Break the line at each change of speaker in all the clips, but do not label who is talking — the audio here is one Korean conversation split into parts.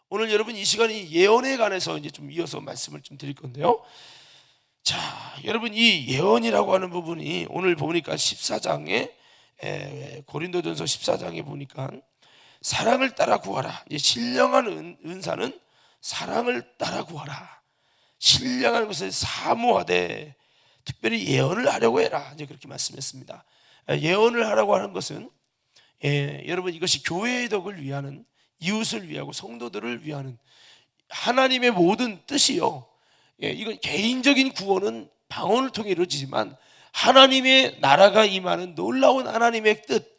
오늘 여러분 이 시간이 예언에 관해서 이제 좀 이어서 말씀을 좀 드릴 건데요. 자, 여러분 이 예언이라고 하는 부분이 오늘 보니까 14장에 고린도전서 14장에 보니까 사랑을 따라 구하라. 이제 신령한 은사는 사랑을 따라 구하라. 신령한 것을 사모하되 특별히 예언을 하려고 해라. 이제 그렇게 말씀했습니다. 예언을 하라고 하는 것은 여러분 이것이 교회의 덕을 위하는, 이웃을 위하고 성도들을 위하는 하나님의 모든 뜻이요. 이건 개인적인 구원은 방언을 통해 이루어지지만 하나님의 나라가 임하는 놀라운 하나님의 뜻,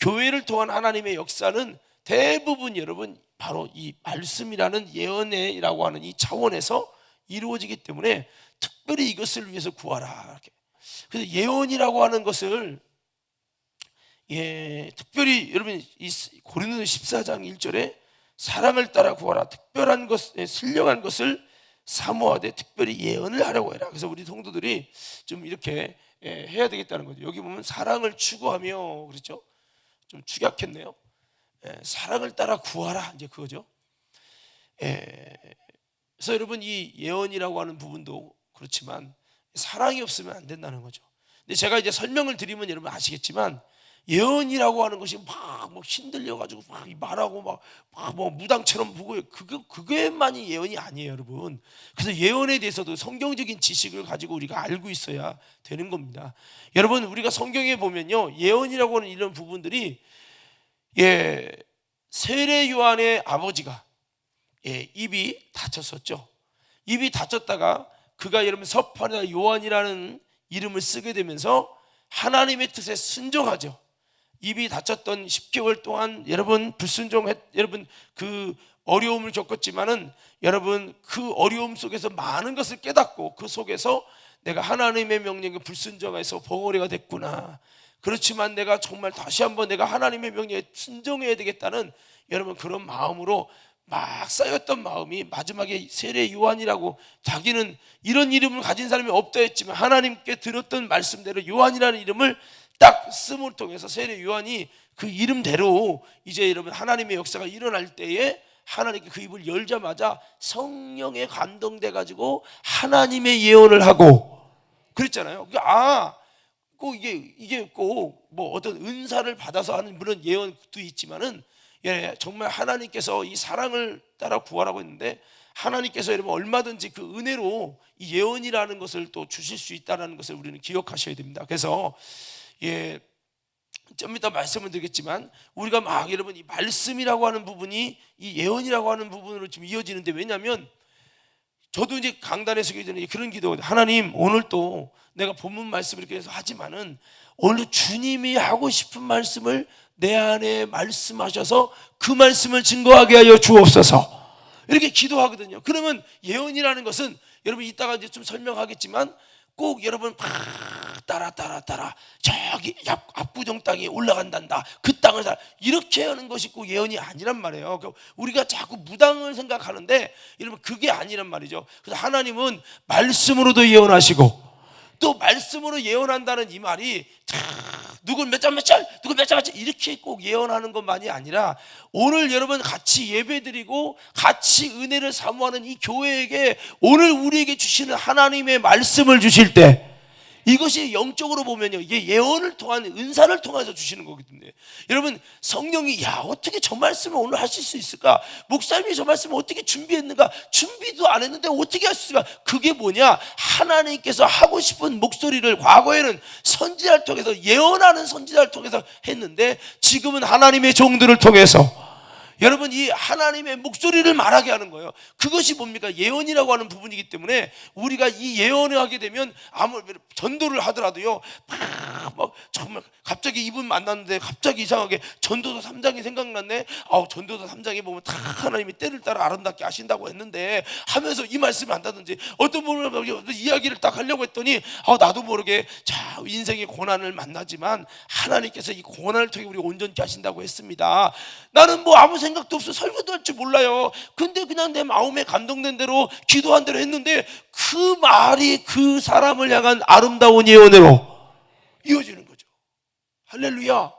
교회를 통한 하나님의 역사는 대부분 여러분 바로 이 말씀이라는 예언이라고 하는 이 차원에서 이루어지기 때문에 특별히 이것을 위해서 구하라. 그래서 예언이라고 하는 것을 특별히 여러분 이 고린도서 14장 1절에 사랑을 따라 구하라. 특별한 것, 신령한 것을 사모하되 특별히 예언을 하려고 해라. 그래서 우리 성도들이 좀 이렇게 해야 되겠다는 거죠. 여기 보면 사랑을 추구하며, 그렇죠? 좀 축약했네요. 사랑을 따라 구하라, 이제 그거죠. 그래서 여러분 이 예언이라고 하는 부분도 그렇지만 사랑이 없으면 안 된다는 거죠. 근데 제가 이제 설명을 드리면 여러분 아시겠지만 예언이라고 하는 것이 막 흔들려가지고 막 말하고 막 뭐 무당처럼 보고 그게만이 예언이 아니에요, 여러분. 그래서 예언에 대해서도 성경적인 지식을 가지고 우리가 알고 있어야 되는 겁니다. 여러분 우리가 성경에 보면요, 예언이라고 하는 이런 부분들이 세례 요한의 아버지가 입이 다쳤었죠. 입이 다쳤다가 그가 여러분 서판이나 요한이라는 이름을 쓰게 되면서 하나님의 뜻에 순종하죠. 입이 다쳤던 10개월 동안 여러분 여러분 그 어려움을 겪었지만은 여러분 그 어려움 속에서 많은 것을 깨닫고 그 속에서 내가 하나님의 명령에 불순종해서 벙어리가 됐구나. 그렇지만 내가 정말 다시 한번 내가 하나님의 명령에 순종해야 되겠다는 여러분 그런 마음으로 막 쌓였던 마음이 마지막에 세례 요한이라고, 자기는 이런 이름을 가진 사람이 없다 했지만 하나님께 들었던 말씀대로 요한이라는 이름을 딱 쓰므로 통해서 세례 요한이 그 이름대로 이제 여러분 하나님의 역사가 일어날 때에 하나님께 그 입을 열자마자 성령에 감동돼 가지고 하나님의 예언을 하고 그랬잖아요. 꼭 이게 꼭 뭐 어떤 은사를 받아서 하는 물론 예언도 있지만은 정말 하나님께서 이 사랑을 따라 구하라고 했는데 하나님께서 여러분 얼마든지 그 은혜로 이 예언이라는 것을 또 주실 수 있다는 것을 우리는 기억하셔야 됩니다. 그래서 좀 이따 말씀을 드리겠지만 우리가 막 여러분 이 말씀이라고 하는 부분이 이 예언이라고 하는 부분으로 지금 이어지는데, 왜냐하면 저도 이제 강단에 서기 전에 그런 기도, 하나님 오늘 또 내가 본문 말씀을 이렇게 해서 하지만은 오늘 주님이 하고 싶은 말씀을 내 안에 말씀하셔서 그 말씀을 증거하게 하여 주옵소서, 이렇게 기도하거든요. 그러면 예언이라는 것은 여러분 이따가 이제 좀 설명하겠지만 꼭 여러분 따라 저기 압구정 땅에 올라간단다, 그 땅을 이렇게 하는 것이 꼭 예언이 아니란 말이에요. 우리가 자꾸 무당을 생각하는데 여러분 그게 아니란 말이죠. 그래서 하나님은 말씀으로도 예언하시고 또 말씀으로 예언한다는 이 말이 누군 몇 장 누군 몇 장 이렇게 꼭 예언하는 것만이 아니라 오늘 여러분 같이 예배드리고 같이 은혜를 사모하는 이 교회에게 오늘 우리에게 주시는 하나님의 말씀을 주실 때 이것이 영적으로 보면요, 이게 예언을 통한 은사를 통해서 주시는 거거든요. 여러분 성령이 어떻게 저 말씀을 오늘 하실 수 있을까? 목사님이 저 말씀을 어떻게 준비했는가? 준비도 안 했는데 어떻게 할 수 있을까? 그게 뭐냐? 하나님께서 하고 싶은 목소리를 과거에는 선지자를 통해서, 예언하는 선지자를 통해서 했는데 지금은 하나님의 종들을 통해서 여러분 이 하나님의 목소리를 말하게 하는 거예요. 그것이 뭡니까? 예언이라고 하는 부분이기 때문에 우리가 이 예언을 하게 되면 아무리 전도를 하더라도요, 막 정말 갑자기 이분 만났는데 갑자기 이상하게 전도서 3장이 생각났네. 전도서 3장에 보면 다 하나님이 때를 따라 아름답게 하신다고 했는데 하면서 이 말씀을 한다든지, 어떤 분은 이야기를 딱 하려고 했더니 나도 모르게 인생의 고난을 만나지만 하나님께서 이 고난을 통해 우리 온전케 하신다고 했습니다. 나는 뭐 아무 생각도 없어, 설교도 할 줄 몰라요. 근데 그냥 내 마음에 감동된 대로 기도한 대로 했는데 그 말이 그 사람을 향한 아름다운 예언으로 이어지는 거죠. 할렐루야.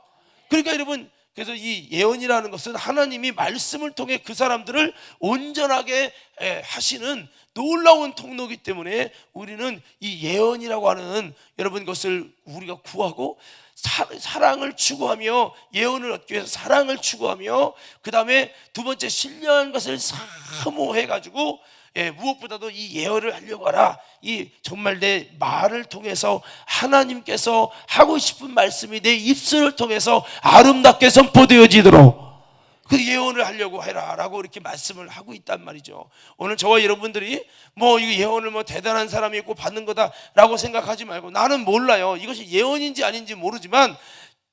그러니까 여러분 그래서 이 예언이라는 것은 하나님이 말씀을 통해 그 사람들을 온전하게 하시는 놀라운 통로이기 때문에 우리는 이 예언이라고 하는 여러분 것을 우리가 구하고 사랑을 추구하며 예언을 얻기 위해서 사랑을 추구하며 그 다음에 두 번째 신령한 것을 사모해가지고 무엇보다도 이 예언을 하려고 하라. 이 정말 내 말을 통해서 하나님께서 하고 싶은 말씀이 내 입술을 통해서 아름답게 선포되어지도록 그 예언을 하려고 해라 라고 이렇게 말씀을 하고 있단 말이죠. 오늘 저와 여러분들이 뭐 이거 예언을 뭐 대단한 사람이 있고 받는 거다 라고 생각하지 말고, 나는 몰라요, 이것이 예언인지 아닌지 모르지만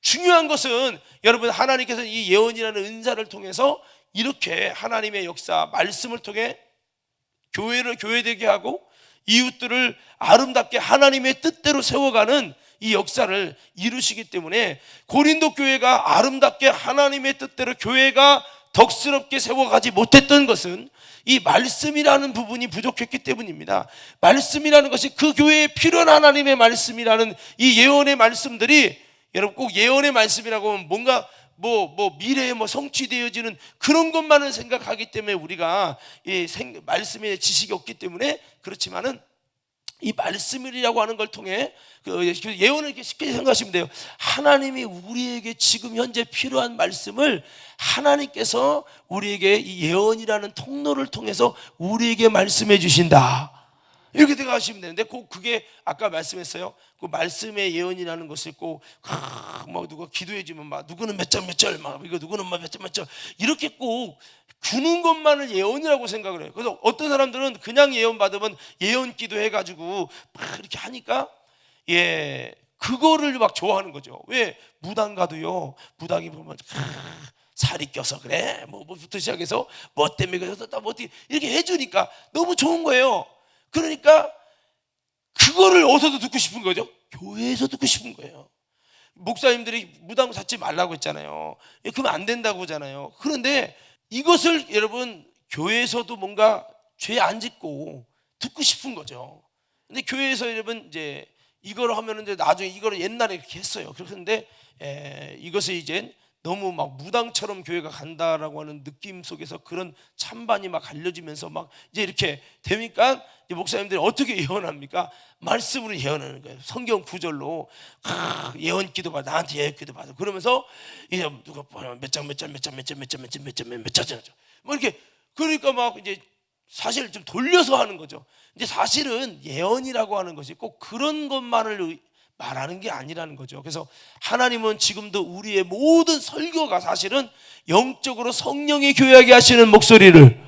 중요한 것은 여러분, 하나님께서 이 예언이라는 은사를 통해서 이렇게 하나님의 역사, 말씀을 통해 교회를 교회되게 하고 이웃들을 아름답게 하나님의 뜻대로 세워가는 이 역사를 이루시기 때문에 고린도 교회가 아름답게 하나님의 뜻대로 교회가 덕스럽게 세워가지 못했던 것은 이 말씀이라는 부분이 부족했기 때문입니다. 말씀이라는 것이 그 교회에 필요한 하나님의 말씀이라는 이 예언의 말씀들이, 여러분 꼭 예언의 말씀이라고 하면 뭔가 미래에 성취되어지는 그런 것만을 생각하기 때문에 우리가 이 말씀의 지식이 없기 때문에 그렇지만은 이 말씀이라고 하는 걸 통해 예언을 이렇게 쉽게 생각하시면 돼요. 하나님이 우리에게 지금 현재 필요한 말씀을 하나님께서 우리에게 이 예언이라는 통로를 통해서 우리에게 말씀해 주신다, 이렇게 생각하시면 되는데, 그게 아까 말씀했어요. 그 말씀의 예언이라는 것을 꼭 누가 기도해 주면 누구는 몇 절 몇 절 이거 누구는 몇 절 몇 절 이렇게 꼭 주는 것만을 예언이라고 생각을 해요. 그래서 어떤 사람들은 그냥 예언 받으면 예언 기도해가지고 막 이렇게 하니까 그거를 막 좋아하는 거죠. 왜? 무당 가도요, 무당이 보면 살이 껴서 그래 뭐부터 시작해서 뭐 때문에 그래서 뭐 이렇게 해주니까 너무 좋은 거예요. 그러니까 그거를 어디서도 듣고 싶은 거죠? 교회에서 듣고 싶은 거예요. 목사님들이 무당 찾지 말라고 했잖아요. 그러면 안 된다고 하잖아요. 그런데 이것을 여러분 교회에서도 뭔가 죄 안 짓고 듣고 싶은 거죠. 근데 교회에서 여러분 이제 이걸 하면은 이제 나중에 이거를 옛날에 이렇게 했어요. 그런데 이것을 이제 너무 막 무당처럼 교회가 간다라고 하는 느낌 속에서 그런 찬반이 막 갈려지면서 막 이제 이렇게 되니까 이제 목사님들이 어떻게 예언합니까? 말씀으로 예언하는 거예요. 성경 구절로 예언 기도받아, 나한테 예언 기도받아 그러면서 이제 누가 몇 장 몇 장 몇 장 몇 장 몇 장 몇 장 몇 장 몇 장 뭐 이렇게, 그러니까 막 이제 사실 좀 돌려서 하는 거죠. 근데 사실은 예언이라고 하는 것이 꼭 그런 것만을 말하는 게 아니라는 거죠. 그래서 하나님은 지금도 우리의 모든 설교가 사실은 영적으로 성령이 교회하게 하시는 목소리를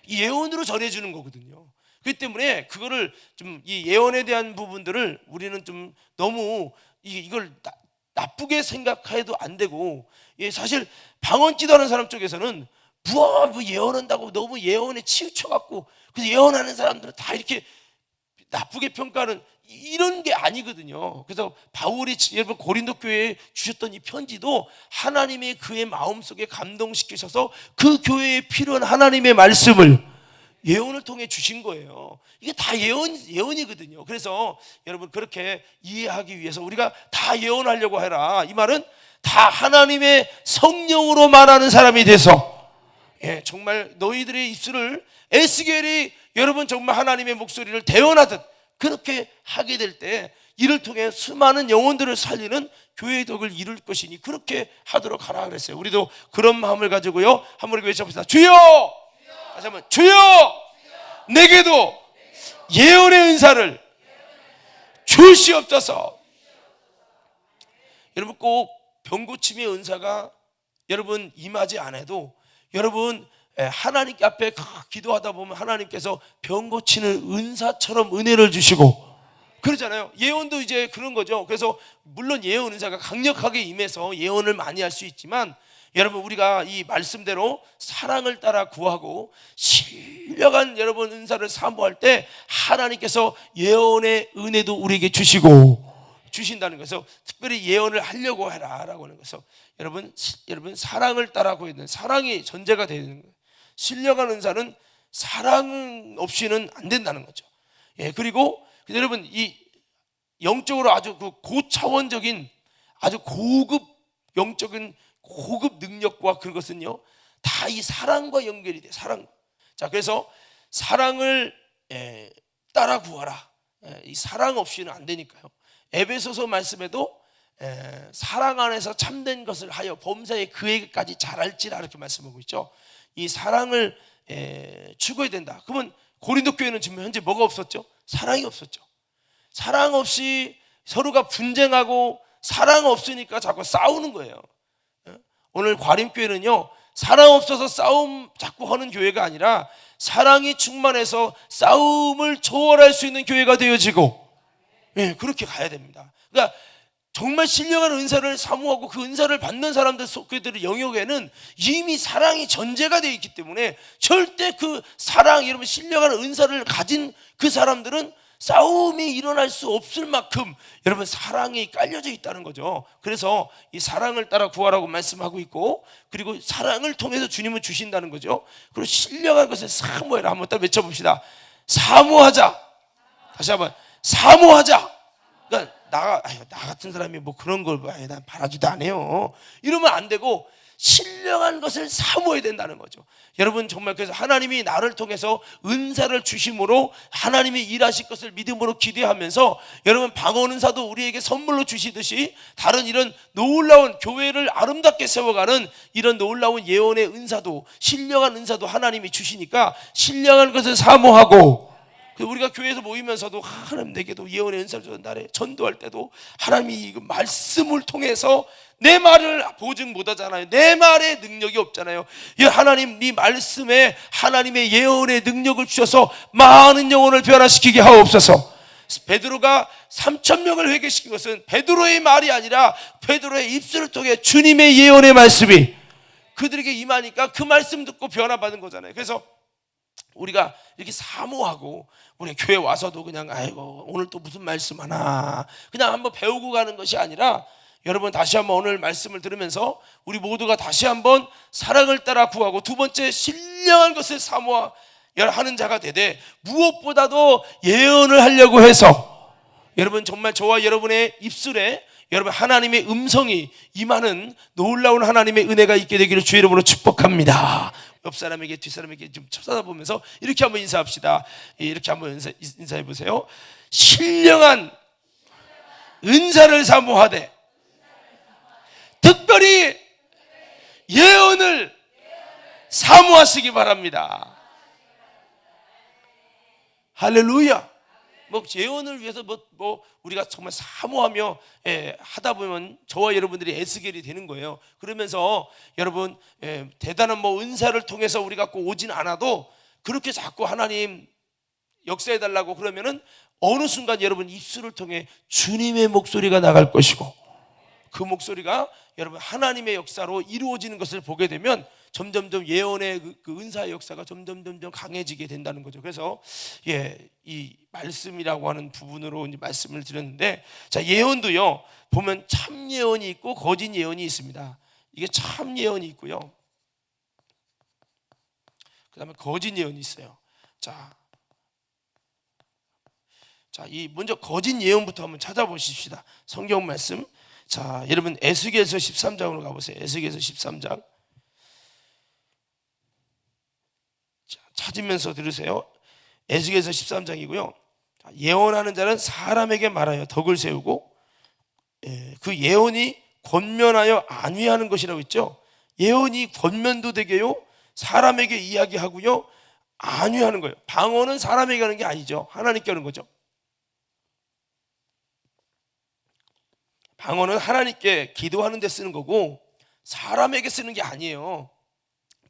예언으로 전해주는 거거든요. 그렇기 때문에 그거를 좀 이 예언에 대한 부분들을 우리는 좀 너무 이걸 나쁘게 생각해도 안 되고, 사실 방언 기도하는 사람 쪽에서는 뭐 예언한다고 너무 예언에 치우쳐갖고 그래서 예언하는 사람들은 다 이렇게 나쁘게 평가하는 이런 게 아니거든요. 그래서 바울이 여러분 고린도 교회에 주셨던 이 편지도 하나님의 그의 마음속에 감동시키셔서 그 교회에 필요한 하나님의 말씀을 예언을 통해 주신 거예요. 이게 다 예언이거든요. 그래서 여러분 그렇게 이해하기 위해서 우리가 다 예언하려고 해라. 이 말은 다 하나님의 성령으로 말하는 사람이 돼서 정말 너희들의 입술을 에스겔이 여러분 정말 하나님의 목소리를 대언하듯 그렇게 하게 될 때 이를 통해 수많은 영혼들을 살리는 교회의 덕을 이룰 것이니 그렇게 하도록 하라 그랬어요. 우리도 그런 마음을 가지고요 한번 외쳐봅시다. 주여! 다시 한번 주여! 내게도 예언의 은사를 주시옵소서. 여러분 꼭 병고침의 은사가 여러분 임하지 않아도 여러분 하나님 앞에 기도하다 보면 하나님께서 병 고치는 은사처럼 은혜를 주시고 그러잖아요. 예언도 이제 그런 거죠. 그래서 물론 예언 은사가 강력하게 임해서 예언을 많이 할 수 있지만 여러분 우리가 이 말씀대로 사랑을 따라 구하고 신령한 여러분 은사를 사모할 때 하나님께서 예언의 은혜도 우리에게 주신다는 것에서 특별히 예언을 하려고 해라라고 하는 것에서 여러분 사랑을 따라 구해야 되는, 사랑이 전제가 되는 거예요. 신령한 은사는 사랑 없이는 안 된다는 거죠. 그리고 여러분 이 영적으로 아주 그 고차원적인 아주 고급 영적인 고급 능력과 그것은요 다 이 사랑과 연결이 돼. 사랑. 자, 그래서 사랑을 따라 구하라. 이 사랑 없이는 안 되니까요. 에베소서 말씀에도 사랑 안에서 참된 것을 하여 범사에 그에게까지 잘할지라 이렇게 말씀하고 있죠. 이 사랑을 추구해야 된다. 그러면 고린도 교회는 지금 현재 뭐가 없었죠? 사랑이 없었죠. 사랑 없이 서로가 분쟁하고 사랑 없으니까 자꾸 싸우는 거예요. 오늘 과림교회는요 사랑 없어서 싸움 자꾸 하는 교회가 아니라 사랑이 충만해서 싸움을 초월할 수 있는 교회가 되어지고, 그렇게 가야 됩니다. 그러니까 정말 신령한 은사를 사모하고 그 은사를 받는 사람들 그들의 영역에는 이미 사랑이 전제가 되어 있기 때문에 절대 그 사랑, 여러분 신령한 은사를 가진 그 사람들은 싸움이 일어날 수 없을 만큼 여러분 사랑이 깔려져 있다는 거죠. 그래서 이 사랑을 따라 구하라고 말씀하고 있고, 그리고 사랑을 통해서 주님은 주신다는 거죠. 그리고 신령한 것을 사모해라. 한번 따라 외쳐봅시다. 사모하자. 다시 한번 사모하자. 그러니까 나 같은 사람이 뭐 그런 걸 난 바라지도 않아요 이러면 안 되고 신령한 것을 사모해야 된다는 거죠. 여러분 정말 그래서 하나님이 나를 통해서 은사를 주심으로 하나님이 일하실 것을 믿음으로 기대하면서 여러분 방언 은사도 우리에게 선물로 주시듯이 다른 이런 놀라운 교회를 아름답게 세워가는 이런 놀라운 예언의 은사도, 신령한 은사도 하나님이 주시니까 신령한 것을 사모하고, 우리가 교회에서 모이면서도 하나님 내게도 예언의 은사를 전달해. 전도할 때도 하나님이 그 말씀을 통해서 내 말을 보증 못하잖아요. 내 말에 능력이 없잖아요. 하나님 네 말씀에 하나님의 예언의 능력을 주셔서 많은 영혼을 변화시키게 하옵소서. 베드로가 3,000명을 회개시킨 것은 베드로의 말이 아니라 베드로의 입술을 통해 주님의 예언의 말씀이 그들에게 임하니까 그 말씀 듣고 변화받은 거잖아요. 그래서 우리가 이렇게 사모하고 우리 교회 와서도 그냥 아이고 오늘 또 무슨 말씀 하나 그냥 한번 배우고 가는 것이 아니라, 여러분 다시 한번 오늘 말씀을 들으면서 우리 모두가 다시 한번 사랑을 따라 구하고, 두 번째 신령한 것을 사모하는 자가 되되, 무엇보다도 예언을 하려고 해서 여러분 정말 저와 여러분의 입술에 여러분 하나님의 음성이 임하는 놀라운 하나님의 은혜가 있게 되기를 주의 이름으로 축복합니다. 옆 사람에게 뒷사람에게 좀 쳐다보면서 이렇게 한번 인사합시다. 이렇게 한번 인사해 보세요. 신령한 은사를 사모하되 특별히 예언을 사모하시기 바랍니다. 할렐루야. 뭐 예언을 위해서 뭐 우리가 정말 사모하며 하다 보면 저와 여러분들이 에스겔이 되는 거예요. 그러면서 여러분 대단한 뭐 은사를 통해서 우리가 꼭 오진 않아도 그렇게 자꾸 하나님 역사해 달라고 그러면은 어느 순간 여러분 입술을 통해 주님의 목소리가 나갈 것이고, 그 목소리가 여러분 하나님의 역사로 이루어지는 것을 보게 되면 점점점 예언의 그 은사의 역사가 점점 강해지게 된다는 거죠. 그래서 이 말씀이라고 하는 부분으로 이제 말씀을 드렸는데, 자 예언도요 보면 참 예언이 있고 거짓 예언이 있습니다. 이게 참 예언이 있고요, 그다음에 거짓 예언이 있어요. 자, 이 먼저 거짓 예언부터 한번 찾아보십시다. 성경 말씀. 자, 여러분 에스겔서 13장으로 가보세요. 에스겔서 13장. 자, 찾으면서 들으세요. 에스겔서 13장이고요. 예언하는 자는 사람에게 말하여 덕을 세우고, 그 예언이 권면하여 안위하는 것이라고 했죠. 예언이 권면도 되게요, 사람에게 이야기하고요, 안위하는 거예요. 방언은 사람에게 하는 게 아니죠. 하나님께 하는 거죠. 방언은 하나님께 기도하는 데 쓰는 거고 사람에게 쓰는 게 아니에요.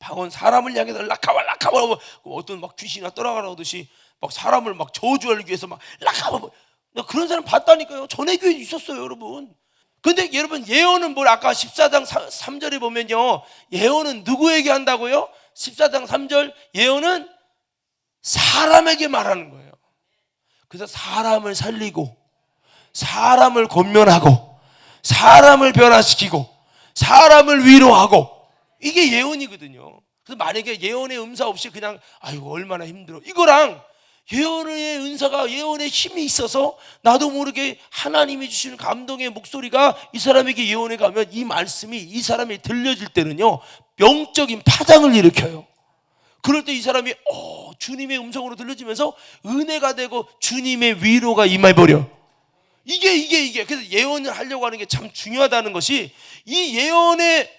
방언 사람을 향해서 라카와 어떤 막 귀신이나 떠나가라듯이 막 사람을 막 저주하기 위해서 막 라카와, 나 그런 사람 봤다니까요. 전에 교회에 있었어요, 여러분. 근데 여러분 예언은 뭘, 아까 14장 3절에 보면요, 예언은 누구에게 한다고요? 14장 3절 예언은 사람에게 말하는 거예요. 그래서 사람을 살리고 사람을 권면하고 사람을 변화시키고 사람을 위로하고, 이게 예언이거든요. 그래서 만약에 예언의 음사 없이 그냥 아이고 얼마나 힘들어, 이거랑 예언의 은사가, 예언의 힘이 있어서 나도 모르게 하나님이 주시는 감동의 목소리가 이 사람에게 예언에 가면 이 말씀이 이 사람이 들려질 때는요, 영적인 파장을 일으켜요. 그럴 때 이 사람이 주님의 음성으로 들려지면서 은혜가 되고 주님의 위로가 임해버려. 이게 그래서 예언을 하려고 하는 게 참 중요하다는 것이, 이 예언에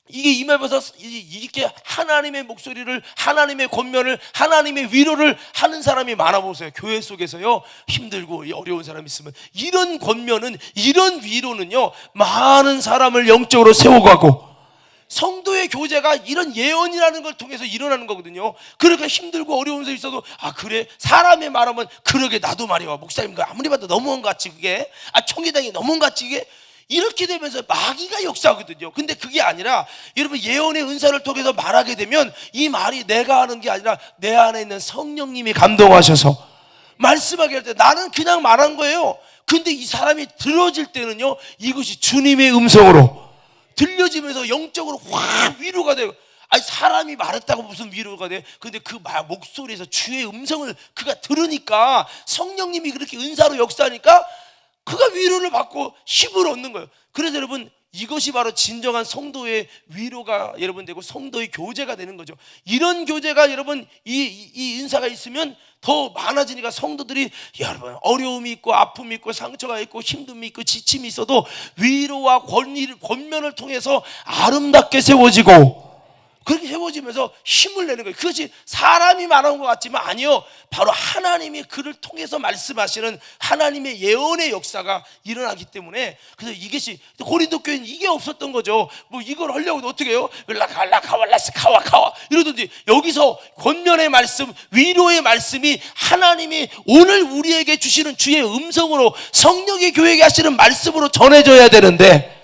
이게 임하면서 이렇게 하나님의 목소리를, 하나님의 권면을, 하나님의 위로를 하는 사람이 많아 보세요. 교회 속에서요, 힘들고 어려운 사람이 있으면 이런 권면은, 이런 위로는요, 많은 사람을 영적으로 세워가고, 성도의 교제가 이런 예언이라는 걸 통해서 일어나는 거거든요. 그러니까 힘들고 어려운 사람이 있어도, 그래, 사람의 말하면 그러게 나도 말이야, 목사님 아무리 봐도 너무한 것 같지, 그게 총회당이 너무한 것 같지, 이게 이렇게 되면서 마귀가 역사하거든요. 근데 그게 아니라, 여러분, 예언의 은사를 통해서 말하게 되면 이 말이 내가 하는 게 아니라 내 안에 있는 성령님이 감동하셔서 말씀하게 할 때 나는 그냥 말한 거예요. 근데 이 사람이 들어질 때는요, 이것이 주님의 음성으로 들려지면서 영적으로 확 위로가 돼요. 사람이 말했다고 무슨 위로가 돼? 근데 그 목소리에서 주의 음성을 그가 들으니까, 성령님이 그렇게 은사로 역사하니까 그가 위로를 받고 힘을 얻는 거예요. 그래서 여러분, 이것이 바로 진정한 성도의 위로가 여러분 되고 성도의 교제가 되는 거죠. 이런 교제가 여러분, 이 은사가 있으면 더 많아지니까 성도들이, 여러분, 어려움이 있고 아픔이 있고 상처가 있고 힘듦이 있고 지침이 있어도 위로와 권면을 통해서 아름답게 세워지고, 그렇게 세워지면서 힘을 내는 거예요. 그것이 사람이 말하는 것 같지만 아니요, 바로 하나님이 그를 통해서 말씀하시는 하나님의 예언의 역사가 일어나기 때문에, 그래서 이것이 고린도 교회는 이게 없었던 거죠. 뭐 이걸 하려고 해도 어떻게 해요? 라카왈라스 카와 이러든지, 여기서 권면의 말씀, 위로의 말씀이 하나님이 오늘 우리에게 주시는 주의 음성으로, 성령의 교회에게 하시는 말씀으로 전해져야 되는데,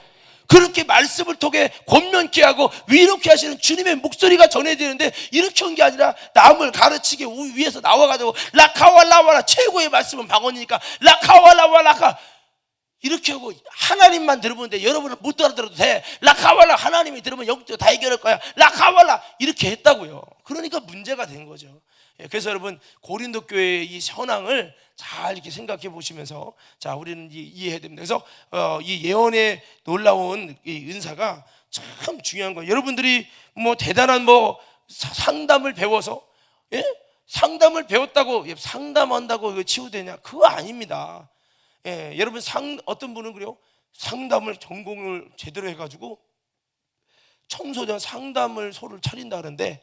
그렇게 말씀을 통해 권면케 하고 위로케 하시는 주님의 목소리가 전해지는데, 이렇게 한 게 아니라 남을 가르치게 위에서 나와가지고 라카왈라와라, 최고의 말씀은 방언이니까 라카왈라와라카 이렇게 하고 하나님만 들어보는데 여러분은 못 알아들어도 돼. 라카왈라, 하나님이 들으면 영적 다 해결할 거야. 라카왈라 이렇게 했다고요. 그러니까 문제가 된 거죠. 그래서 여러분, 고린도 교회의 이 현황을 잘 이렇게 생각해 보시면서, 자, 우리는 이해해야 됩니다. 그래서 이 예언의 놀라운 이 은사가 참 중요한 거예요. 여러분들이 뭐 대단한 상담을 배워서, 상담을 배웠다고 상담한다고 치유되냐? 그거 아닙니다. 여러분, 어떤 분은 그래요. 상담을 전공을 제대로 해가지고 청소년 상담을 소를 차린다는데,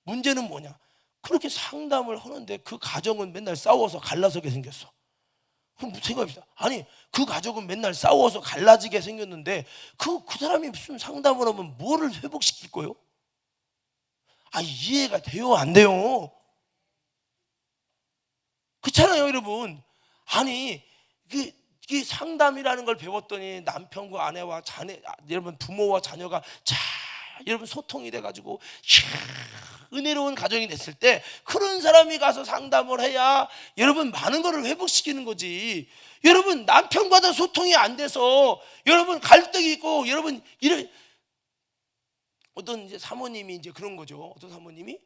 문제는 뭐냐? 그렇게 상담을 하는데 그 가정은 맨날 싸워서 갈라서게 생겼어. 그럼 생각합시다. 아니, 그 가족은 맨날 싸워서 갈라지게 생겼는데 그 사람이 무슨 상담을 하면 뭐를 회복시킬 거예요? 이해가 돼요, 안 돼요? 그렇잖아요, 여러분. 아니, 그 상담이라는 걸 배웠더니 남편과 아내와 자녀, 여러분, 부모와 자녀가 여러분 소통이 돼가지고 은혜로운 가정이 됐을 때, 그런 사람이 가서 상담을 해야 여러분 많은 거를 회복시키는 거지. 여러분, 남편과도 소통이 안 돼서 여러분 갈등이 있고, 여러분 어떤 이제 사모님이 이제 그런 거죠. 어떤 사모님이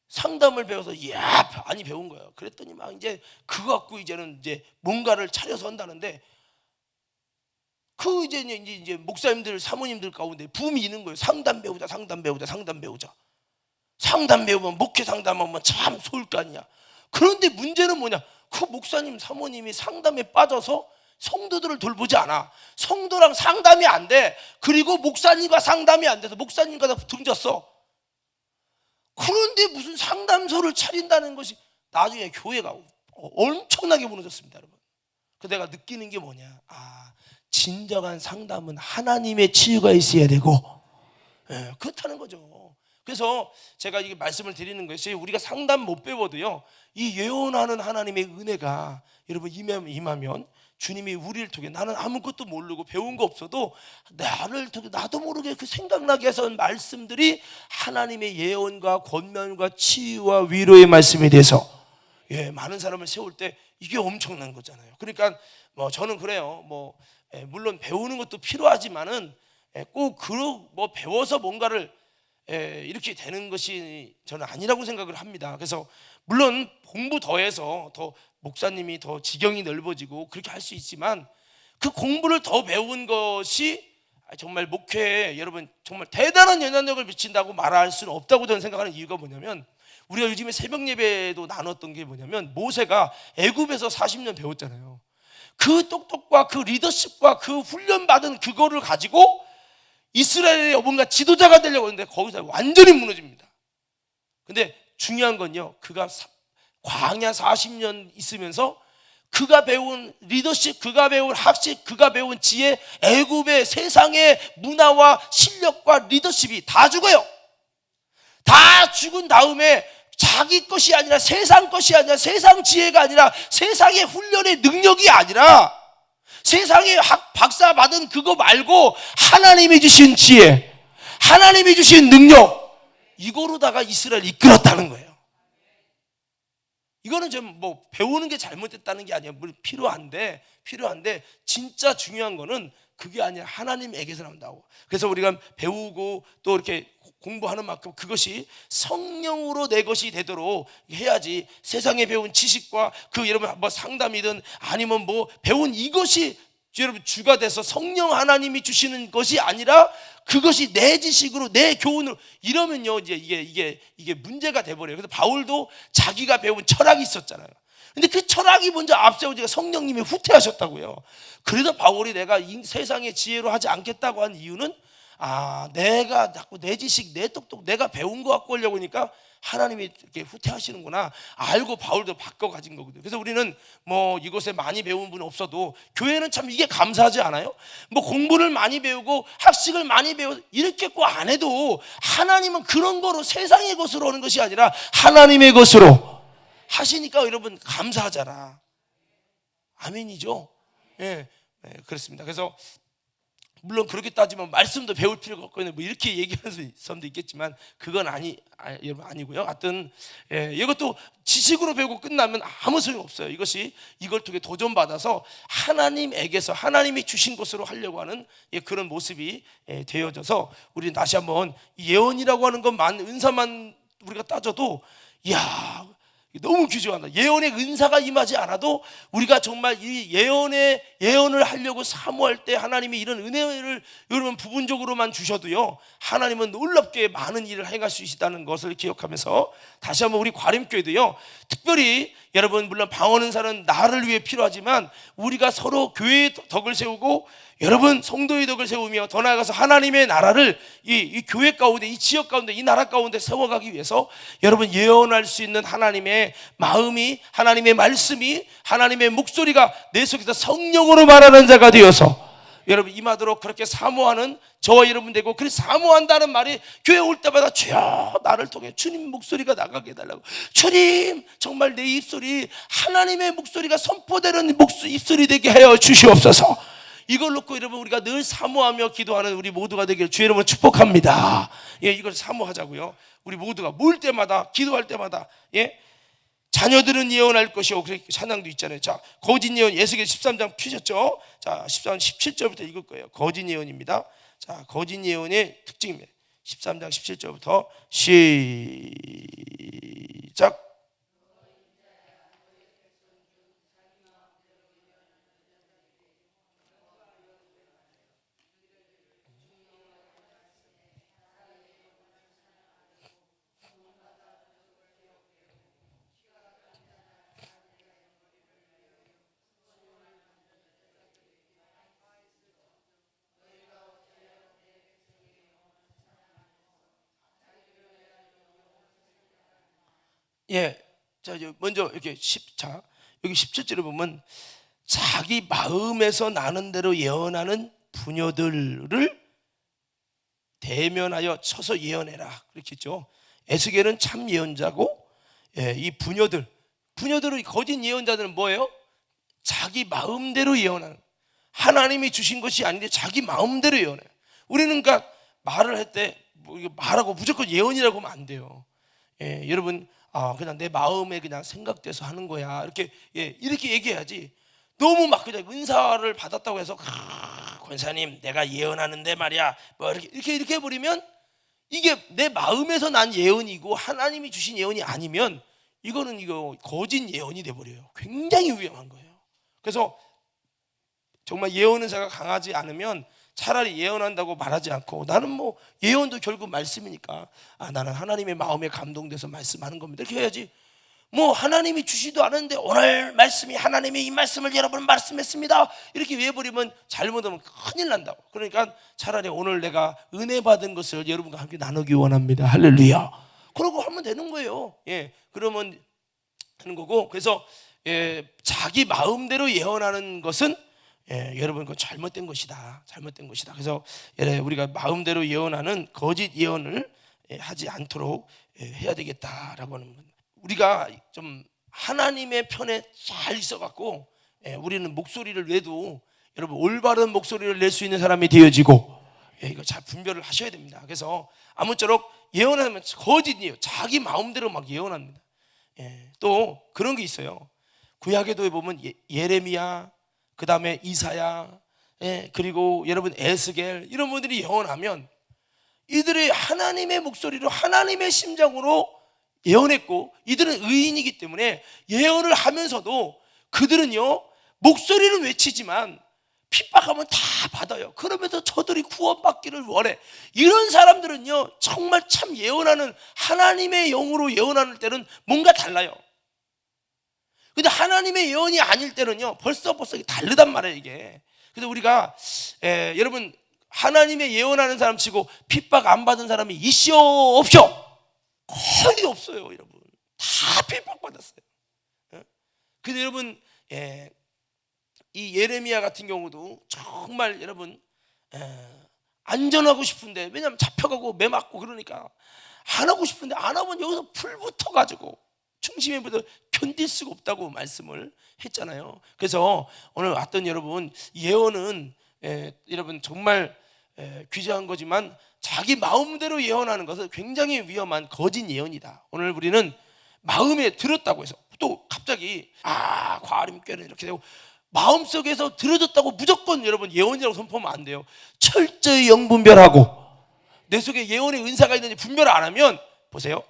상담을 배워서 많이 배운 거예요. 그랬더니 막 이제 그거 갖고 이제는 이제 뭔가를 차려서 한다는데, 그 이제 목사님들, 사모님들 가운데 붐이 있는 거예요. 상담 배우자. 상담 배우면, 목회 상담하면 참 좋을 거 아니냐. 그런데 문제는 뭐냐? 그 목사님, 사모님이 상담에 빠져서 성도들을 돌보지 않아. 성도랑 상담이 안 돼. 그리고 목사님과 상담이 안 돼서 목사님과 다 등졌어. 그런데 무슨 상담소를 차린다는 것이, 나중에 교회가 엄청나게 무너졌습니다, 여러분. 그래서 내가 느끼는 게 뭐냐? 진정한 상담은 하나님의 치유가 있어야 되고, 그렇다는 거죠. 그래서 제가 이게 말씀을 드리는 것이, 우리가 상담 못 배워도요, 이 예언하는 하나님의 은혜가 여러분 임하면 주님이 우리를 통해, 나는 아무것도 모르고 배운 거 없어도 나를 통해 나도 모르게 그 생각나게 해서 말씀들이 하나님의 예언과 권면과 치유와 위로의 말씀에 대해서 많은 사람을 세울 때 이게 엄청난 거잖아요. 그러니까 저는 그래요. 물론 배우는 것도 필요하지만은 꼭 배워서 뭔가를 이렇게 되는 것이 저는 아니라고 생각을 합니다. 그래서 물론 공부 더해서 더 목사님이 더 지경이 넓어지고 그렇게 할 수 있지만 그 공부를 더 배운 것이 정말 목회에 여러분 정말 대단한 영향력을 미친다고 말할 수는 없다고 저는 생각하는 이유가 뭐냐면, 우리가 요즘에 새벽 예배도 나눴던 게 뭐냐면, 모세가 애굽에서 40년 배웠잖아요. 그 똑똑과 그 리더십과 그 훈련받은 그거를 가지고 이스라엘의 뭔가 지도자가 되려고 하는데 거기서 완전히 무너집니다. 근데 중요한 건요, 그가 광야 40년 있으면서 그가 배운 리더십, 그가 배운 학식, 그가 배운 지혜, 애굽의 세상의 문화와 실력과 리더십이 다 죽어요. 다 죽은 다음에 자기 것이 아니라, 세상 것이 아니라, 세상 지혜가 아니라, 세상의 훈련의 능력이 아니라, 세상에 박사 받은 그거 말고 하나님이 주신 지혜, 하나님이 주신 능력, 이거로다가 이스라엘을 이끌었다는 거예요. 이거는 좀 뭐 배우는 게 잘못됐다는 게 아니에요. 물론 필요한데 진짜 중요한 거는 그게 아니라 하나님에게서 나온다고. 그래서 우리가 배우고 또 이렇게 공부하는 만큼 그것이 성령으로 내 것이 되도록 해야지, 세상에 배운 지식과 그 여러분 뭐 상담이든 아니면 뭐 배운 이것이 여러분 주가 돼서 성령 하나님이 주시는 것이 아니라 그것이 내 지식으로 내 교훈으로 이러면요 이제 이게 문제가 돼버려요. 그래서 바울도 자기가 배운 철학이 있었잖아요. 근데 그 철학이 먼저 앞세워지니까 성령님이 후퇴하셨다고요. 그래서 바울이 내가 세상의 지혜로 하지 않겠다고 한 이유는, 내가 자꾸 내 지식, 내 똑똑, 내가 배운 거 갖고 오려고 하니까 하나님이 이렇게 후퇴하시는구나 알고 바울도 바꿔 가진 거거든요. 그래서 우리는 뭐 이곳에 많이 배운 분 없어도 교회는 참 이게 감사하지 않아요? 뭐 공부를 많이 배우고 학식을 많이 배우고 이렇게 꼭 안 해도 하나님은 그런 거로 세상의 것으로 오는 것이 아니라 하나님의 것으로 하시니까 여러분 감사하잖아. 아멘이죠? 예, 그렇습니다. 그래서 물론 그렇게 따지면 말씀도 배울 필요가 없거든요. 뭐 이렇게 얘기하는 사람도 있겠지만 그건 여러분 아니고요. 하여튼 이것도 지식으로 배우고 끝나면 아무 소용 없어요. 이걸 통해 도전받아서 하나님에게서 하나님이 주신 것으로 하려고 하는 그런 모습이 되어져서, 우리는 다시 한번 예언이라고 하는 것만, 은사만 우리가 따져도 너무 귀중하다. 예언의 은사가 임하지 않아도 우리가 정말 이 예언을 하려고 사모할 때 하나님이 이런 은혜를 여러분 부분적으로만 주셔도요, 하나님은 놀랍게 많은 일을 행할 수 있다는 것을 기억하면서 다시 한번 우리 과림교회도요, 특별히 여러분 물론 방언 은사는 나를 위해 필요하지만 우리가 서로 교회의 덕을 세우고 여러분 성도의 덕을 세우며 더 나아가서 하나님의 나라를 이 교회 가운데, 이 지역 가운데, 이 나라 가운데 세워가기 위해서 여러분 예언할 수 있는 하나님의 마음이, 하나님의 말씀이, 하나님의 목소리가 내 속에서 성령으로 말하는 자가 되어서 여러분 임하도록 그렇게 사모하는 저와 여러분 되고, 그래서 사모한다는 말이 교회 올 때마다 주여 나를 통해 주님 목소리가 나가게 해달라고, 주님 정말 내 입술이 하나님의 목소리가 선포되는 입술이 되게 하여 주시옵소서. 이걸 놓고 여러분 우리가 늘 사모하며 기도하는 우리 모두가 되기를 주 여러분 축복합니다. 이걸 사모하자고요. 우리 모두가 모일 때마다, 기도할 때마다 자녀들은 예언할 것이요. 그렇게 찬양도 있잖아요. 자, 거짓 예언, 에스겔 13장 펴셨죠? 자, 13, 17절부터 읽을 거예요. 거짓 예언입니다. 자, 거짓 예언의 특징입니다. 13장 17절부터 시작. 자, 먼저 이렇게 여기 17절에 보면 자기 마음에서 나는 대로 예언하는 부녀들을 대면하여 쳐서 예언해라, 그렇게 했죠. 에스겔은 참 예언자고, 이 부녀들은, 거짓 예언자들은 뭐예요? 자기 마음대로 예언하는, 하나님이 주신 것이 아닌데 자기 마음대로 예언해요. 우리는 그러니까 말을 할 때 말하고 무조건 예언이라고 하면 안 돼요. 여러분 그냥 내 마음에 그냥 생각돼서 하는 거야, 이렇게 얘기해야지. 너무 막 그냥 은사를 받았다고 해서 권사님 내가 예언하는데 말이야 뭐 이렇게 해버리면 이게 내 마음에서 난 예언이고 하나님이 주신 예언이 아니면 이거 거짓 예언이 돼버려요. 굉장히 위험한 거예요. 그래서 정말 예언 은사가 강하지 않으면 차라리 예언한다고 말하지 않고, 나는 뭐 예언도 결국 말씀이니까 나는 하나님의 마음에 감동돼서 말씀하는 겁니다, 이렇게 해야지. 뭐 하나님이 주시도 않은데 오늘 말씀이 하나님이 이 말씀을 여러분 말씀했습니다 이렇게 외워버리면 잘못하면 큰일 난다고. 그러니까 차라리 오늘 내가 은혜 받은 것을 여러분과 함께 나누기 원합니다. 할렐루야. 그러고 하면 되는 거예요. 그러면 되는 거고. 그래서 자기 마음대로 예언하는 것은 여러분 그건 잘못된 것이다. 잘못된 것이다. 그래서 우리가 마음대로 예언하는 거짓 예언을 하지 않도록 해야 되겠다라고 하는 겁니다. 우리가 좀 하나님의 편에 잘 있어갖고 우리는 목소리를 내도 여러분 올바른 목소리를 낼 수 있는 사람이 되어지고, 이거 잘 분별을 하셔야 됩니다. 그래서 아무쪼록 예언하면 거짓이에요. 자기 마음대로 막 예언합니다. 또 그런 게 있어요. 구약에도 보면 예레미야, 그 다음에 이사야, 그리고 여러분 에스겔, 이런 분들이 예언하면 이들이 하나님의 목소리로 하나님의 심정으로 예언했고, 이들은 의인이기 때문에 예언을 하면서도 그들은요 목소리를 외치지만 핍박하면 다 받아요. 그러면서 저들이 구원받기를 원해. 이런 사람들은요 정말 참 예언하는, 하나님의 영으로 예언하는 때는 뭔가 달라요. 근데 하나님의 예언이 아닐 때는요 벌써 다르단 말이에요, 이게. 그래서 우리가 여러분 하나님의 예언하는 사람 치고 핍박 안 받은 사람이 있어 없어? 거의 없어요, 여러분. 다 핍박받았어요. 근데 여러분 이 예레미야 같은 경우도 정말 여러분 안전하고 싶은데, 왜냐하면 잡혀가고 매 맞고 그러니까 안 하고 싶은데 안 하면 여기서 불 붙어가지고 중심에 붙어 견딜 수가 없다고 말씀을 했잖아요. 그래서 오늘 왔던 여러분, 예언은 여러분 정말 귀중한 거지만 자기 마음대로 예언하는 것은 굉장히 위험한 거짓 예언이다. 오늘 우리는 마음에 들었다고 해서 또 갑자기 과림께는 이렇게 되고 마음속에서 들어졌다고 무조건 여러분 예언이라고 선포하면 안 돼요. 철저히 영분별하고 내 속에 예언의 은사가 있는지 분별 안 하면, 보세요,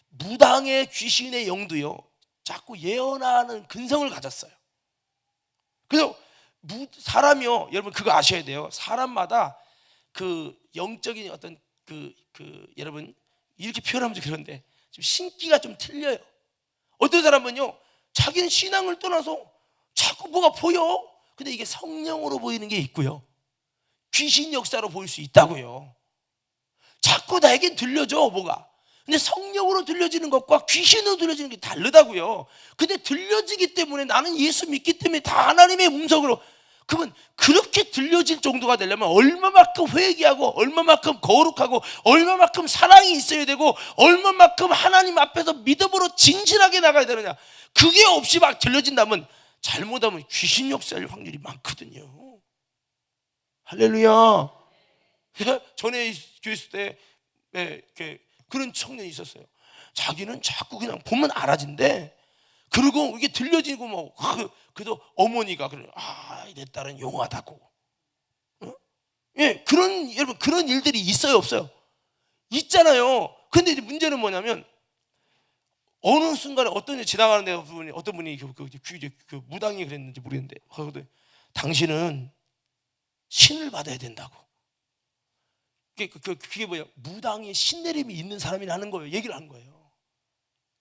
무당의 귀신의 영도요 자꾸 예언하는 근성을 가졌어요. 그래서 사람이요, 여러분 그거 아셔야 돼요. 사람마다 그 영적인 어떤 여러분 이렇게 표현하면 좀 그런데 좀 신기가 좀 틀려요. 어떤 사람은요 자기는 신앙을 떠나서 자꾸 뭐가 보여. 근데 이게 성령으로 보이는 게 있고요, 귀신 역사로 보일 수 있다고요. 자꾸 나에겐 들려져 뭐가. 근데 성령으로 들려지는 것과 귀신으로 들려지는 게 다르다고요. 근데 들려지기 때문에 나는 예수 믿기 때문에 다 하나님의 음성으로, 그러면 그렇게 들려질 정도가 되려면 얼마만큼 회개하고 얼마만큼 거룩하고 얼마만큼 사랑이 있어야 되고 얼마만큼 하나님 앞에서 믿음으로 진실하게 나가야 되느냐. 그게 없이 막 들려진다면 잘못하면 귀신 역사할 확률이 많거든요. 할렐루야. 전에 교회 있을 때 그런 청년이 있었어요. 자기는 자꾸 그냥 보면 알아진대. 그리고 이게 들려지고 뭐 그래도 어머니가 그래, 내 딸은 용하다고. 그런 여러분 그런 일들이 있어요 없어요? 있잖아요. 근데 이제 문제는 뭐냐면 어느 순간에 어떤 지나가는데 어떤 분이 그 무당이 그랬는지 모르겠는데 당신은 신을 받아야 된다고. 그게 뭐야? 무당의 신내림이 있는 사람이라는 거예요. 얘기를 하는 거예요.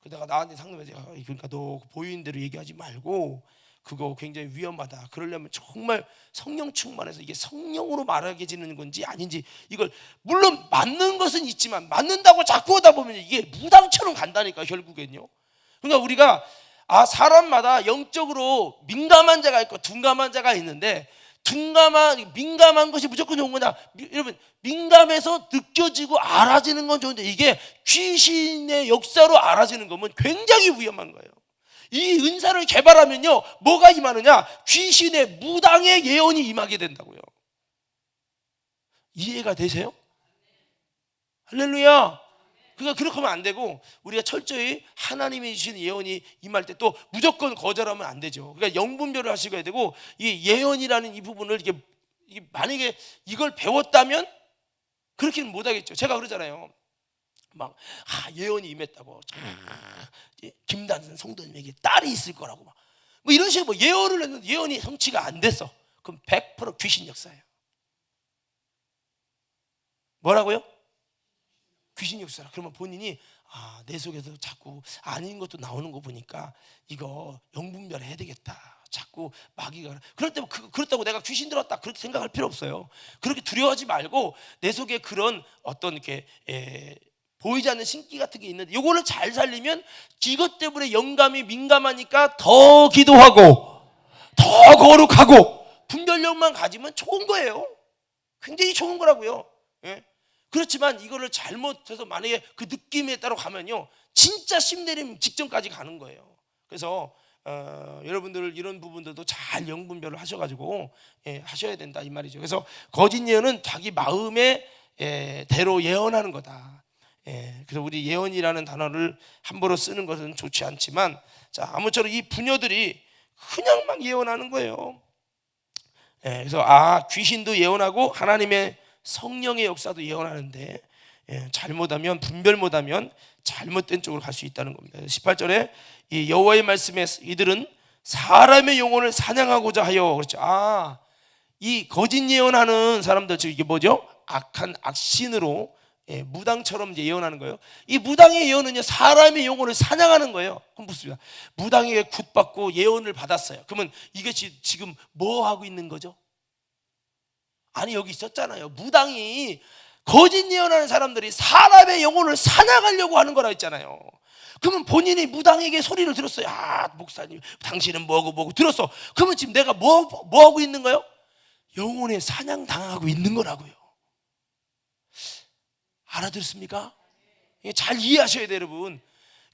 그러다가 나한테 상담해서 그러니까 너 보이는 대로 얘기하지 말고 그거 굉장히 위험하다. 그러려면 정말 성령 충만해서 이게 성령으로 말하게지는 건지 아닌지, 이걸 물론 맞는 것은 있지만 맞는다고 자꾸 하다 보면 이게 무당처럼 간다니까 결국엔요. 그러니까 우리가 사람마다 영적으로 민감한 자가 있고 둔감한 자가 있는데, 민감한 것이 무조건 좋은 거냐? 여러분 민감해서 느껴지고 알아지는 건 좋은데 이게 귀신의 역사로 알아지는 거면 굉장히 위험한 거예요. 이 은사를 개발하면요 뭐가 임하느냐? 귀신의 무당의 예언이 임하게 된다고요. 이해가 되세요? 할렐루야. 그러니까 그렇게 하면 안 되고 우리가 철저히 하나님이 주신 예언이 임할 때 또 무조건 거절하면 안 되죠. 그러니까 영분별을 하시게 되고, 이 예언이라는 이 부분을 이게 만약에 이걸 배웠다면 그렇게는 못 하겠죠. 제가 그러잖아요. 막 예언이 임했다고. 김단선 성도님에게 딸이 있을 거라고 막 뭐 이런 식으로 뭐 예언을 했는데 예언이 성취가 안 됐어. 그럼 100% 귀신 역사예요. 뭐라고요? 귀신 역사라. 그러면 본인이 내 속에서 자꾸 아닌 것도 나오는 거 보니까 이거 영분별 해야 되겠다. 자꾸 마귀가 그럴 때 그렇다고 내가 귀신 들었다 그렇게 생각할 필요 없어요. 그렇게 두려워하지 말고 내 속에 그런 어떤 이렇게 보이지 않는 신기 같은 게 있는데 이거를 잘 살리면 이것 때문에 영감이 민감하니까 더 기도하고 더 거룩하고 분별력만 가지면 좋은 거예요. 굉장히 좋은 거라고요. 예? 그렇지만 이거를 잘못해서 만약에 그 느낌에 따라 가면요 진짜 심내림 직전까지 가는 거예요. 그래서 여러분들 이런 부분들도 잘 영분별을 하셔가지고 하셔야 된다 이 말이죠. 그래서 거짓 예언은 자기 마음의 대로 예언하는 거다. 그래서 우리 예언이라는 단어를 함부로 쓰는 것은 좋지 않지만 자 아무쪼록 이 부녀들이 그냥 막 예언하는 거예요. 그래서 귀신도 예언하고 하나님의 성령의 역사도 예언하는데 잘못하면 분별 못하면 잘못된 쪽으로 갈 수 있다는 겁니다. 18절에 이 여호와의 말씀에 이들은 사람의 영혼을 사냥하고자 하여 그렇죠. 이 거짓 예언하는 사람들 즉 이게 뭐죠? 악한 악신으로 무당처럼 이제 예언하는 거예요. 이 무당의 예언은요 사람의 영혼을 사냥하는 거예요. 그럼 묻습니다. 무당에게 굿받고 예언을 받았어요. 그러면 이것이 지금 뭐 하고 있는 거죠? 아니 여기 있었잖아요. 무당이 거짓 예언하는 사람들이 사람의 영혼을 사냥하려고 하는 거라 했잖아요. 그러면 본인이 무당에게 소리를 들었어요. 목사님 당신은 뭐고 들었어. 그러면 지금 내가 뭐 하고 있는 거예요? 영혼의 사냥 당하고 있는 거라고요. 알아들었습니까? 잘 이해하셔야 돼요 여러분.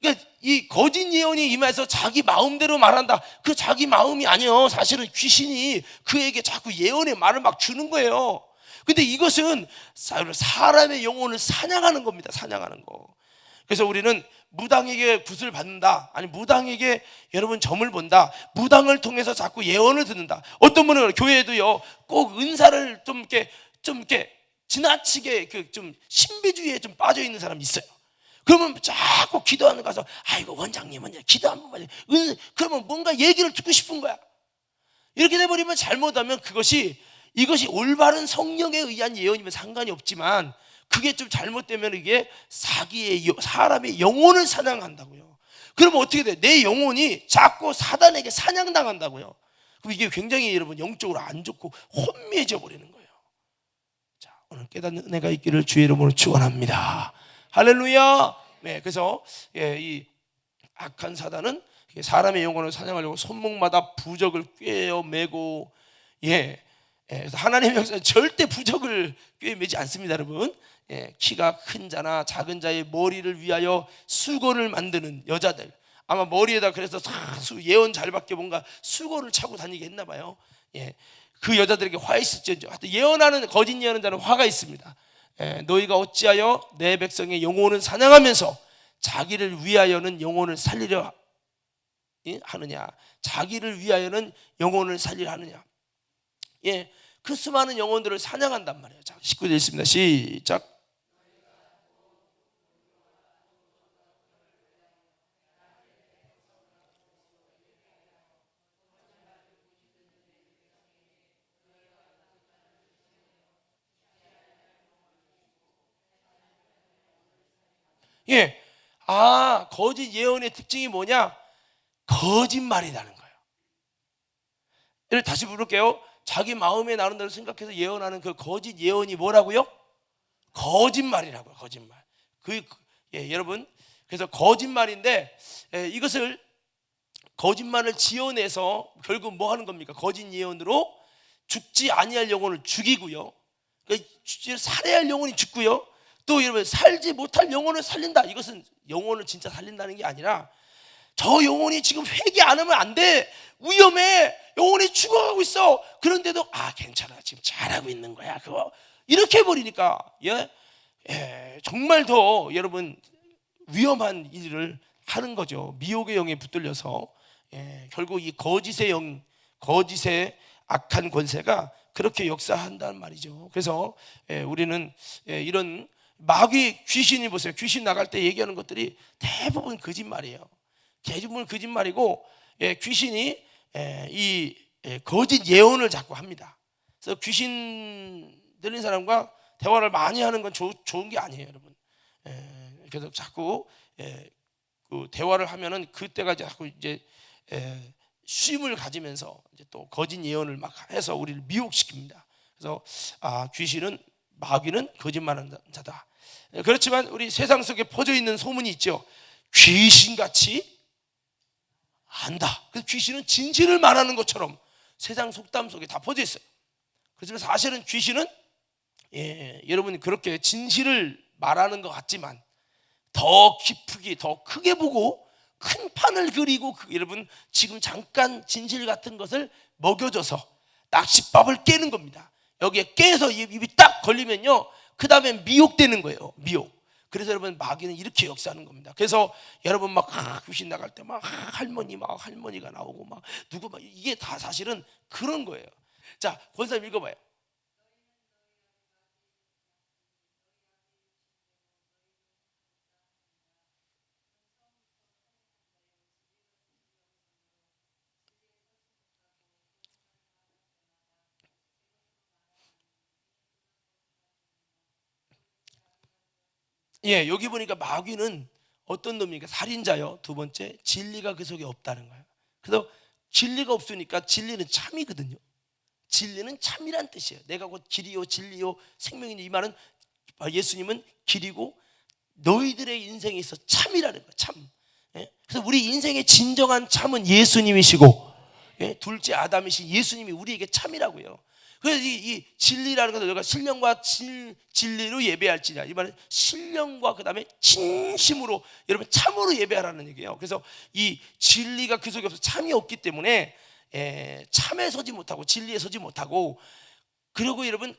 그러니까 이 거짓 예언이 임해서 자기 마음대로 말한다. 그 자기 마음이 아니요. 사실은 귀신이 그에게 자꾸 예언의 말을 막 주는 거예요. 근데 이것은 사람의 영혼을 사냥하는 겁니다. 사냥하는 거. 그래서 우리는 무당에게 굿을 받는다. 아니 무당에게 여러분 점을 본다. 무당을 통해서 자꾸 예언을 듣는다. 어떤 분은 교회에도요 꼭 은사를 좀 이렇게 지나치게 좀 신비주의에 좀 빠져 있는 사람이 있어요. 그러면 자꾸 기도하는 가서 아이고 원장님은 기도 한 번만 그러면 뭔가 얘기를 듣고 싶은 거야. 이렇게 돼버리면 잘못하면 이것이 올바른 성령에 의한 예언이면 상관이 없지만 그게 좀 잘못되면 이게 사람의 영혼을 사냥한다고요. 그러면 어떻게 돼? 내 영혼이 자꾸 사단에게 사냥당한다고요. 그럼 이게 굉장히 여러분 영적으로 안 좋고 혼미해져 버리는 거예요. 자, 오늘 깨닫는 은혜가 있기를 주의 이름으로 축원합니다. 할렐루야. 네, 그래서 이 악한 사단은 사람의 영혼을 사냥하려고 손목마다 부적을 꿰매고 그래서 하나님의 역사는 절대 부적을 꿰매지 않습니다, 여러분. 키가 큰 자나 작은 자의 머리를 위하여 수건을 만드는 여자들 아마 머리에다 그래서 예언 잘 받게 뭔가 수건을 차고 다니게 했나 봐요. 그 여자들에게 화 있을지언정 하여튼 예언하는 거짓 예언하는 자는 화가 있습니다. 너희가 어찌하여 내 백성의 영혼을 사냥하면서 자기를 위하여는 영혼을 살리려 하느냐. 자기를 위하여는 영혼을 살리려 하느냐. 그 수많은 영혼들을 사냥한단 말이에요. 자, 19절 있습니다. 시작. 거짓 예언의 특징이 뭐냐? 거짓말이라는 거예요. 이를 다시 부를게요. 자기 마음에 나는 대로 생각해서 예언하는 그 거짓 예언이 뭐라고요? 거짓말이라고요. 거짓말. 여러분, 그래서 거짓말인데 이것을 거짓말을 지어내서 결국 뭐 하는 겁니까? 거짓 예언으로 죽지 아니할 영혼을 죽이고요. 살해할 영혼이 죽고요. 또 여러분 살지 못할 영혼을 살린다. 이것은 영혼을 진짜 살린다는 게 아니라 저 영혼이 지금 회개 안 하면 안 돼. 위험해. 영혼이 죽어가고 있어. 그런데도 괜찮아. 지금 잘하고 있는 거야. 그거 이렇게 해버리니까 정말 더 여러분 위험한 일을 하는 거죠. 미혹의 영에 붙들려서 결국 이 거짓의 악한 권세가 그렇게 역사한다는 말이죠. 그래서 우리는 이런 마귀 귀신이 보세요. 귀신 나갈 때 얘기하는 것들이 대부분 거짓말이에요. 대부분 거짓말이고, 귀신이 거짓 예언을 자꾸 합니다. 그래서 귀신 들린 사람과 대화를 많이 하는 건 좋은 게 아니에요, 여러분. 그래서 자꾸 그 대화를 하면은 그때가 자꾸 이제 쉼을 가지면서 이제 또 거짓 예언을 막 해서 우리를 미혹시킵니다. 그래서 귀신은, 마귀는 거짓말하는 자다. 그렇지만 우리 세상 속에 퍼져 있는 소문이 있죠. 귀신같이 안다. 그 귀신은 진실을 말하는 것처럼 세상 속담 속에 다 퍼져 있어요. 그렇지만 사실은 귀신은 여러분이 그렇게 진실을 말하는 것 같지만 더 깊게, 더 크게 보고 큰 판을 그리고 여러분 지금 잠깐 진실 같은 것을 먹여줘서 낚싯밥을 깨는 겁니다. 여기에 깨서 입이 딱 걸리면요, 그 다음에 미혹되는 거예요. 미혹. 그래서 여러분 마귀는 이렇게 역사하는 겁니다. 그래서 여러분 막 귀신 나갈 때 막 할머니가 나오고 막 누구 막 이게 다 사실은 그런 거예요. 자, 권사님 읽어봐요. 여기 보니까 마귀는 어떤 놈입니까? 살인자요. 두 번째, 진리가 그 속에 없다는 거예요. 그래서 진리가 없으니까 진리는 참이거든요. 진리는 참이란 뜻이에요. 내가 곧 길이요 진리요 생명이니, 이 말은 예수님은 길이고 너희들의 인생에 있어 참이라는 거예요. 참. 그래서 우리 인생의 진정한 참은 예수님이시고, 둘째 아담이신 예수님이 우리에게 참이라고요. 그래서 이 진리라는 것은 우리가 신령과 진리로 예배할지냐, 이 말은 신령과 그 다음에 진심으로, 여러분 참으로 예배하라는 얘기예요. 그래서 이 진리가 그 속에 없어 참이 없기 때문에 참에 서지 못하고 진리에 서지 못하고, 그리고 여러분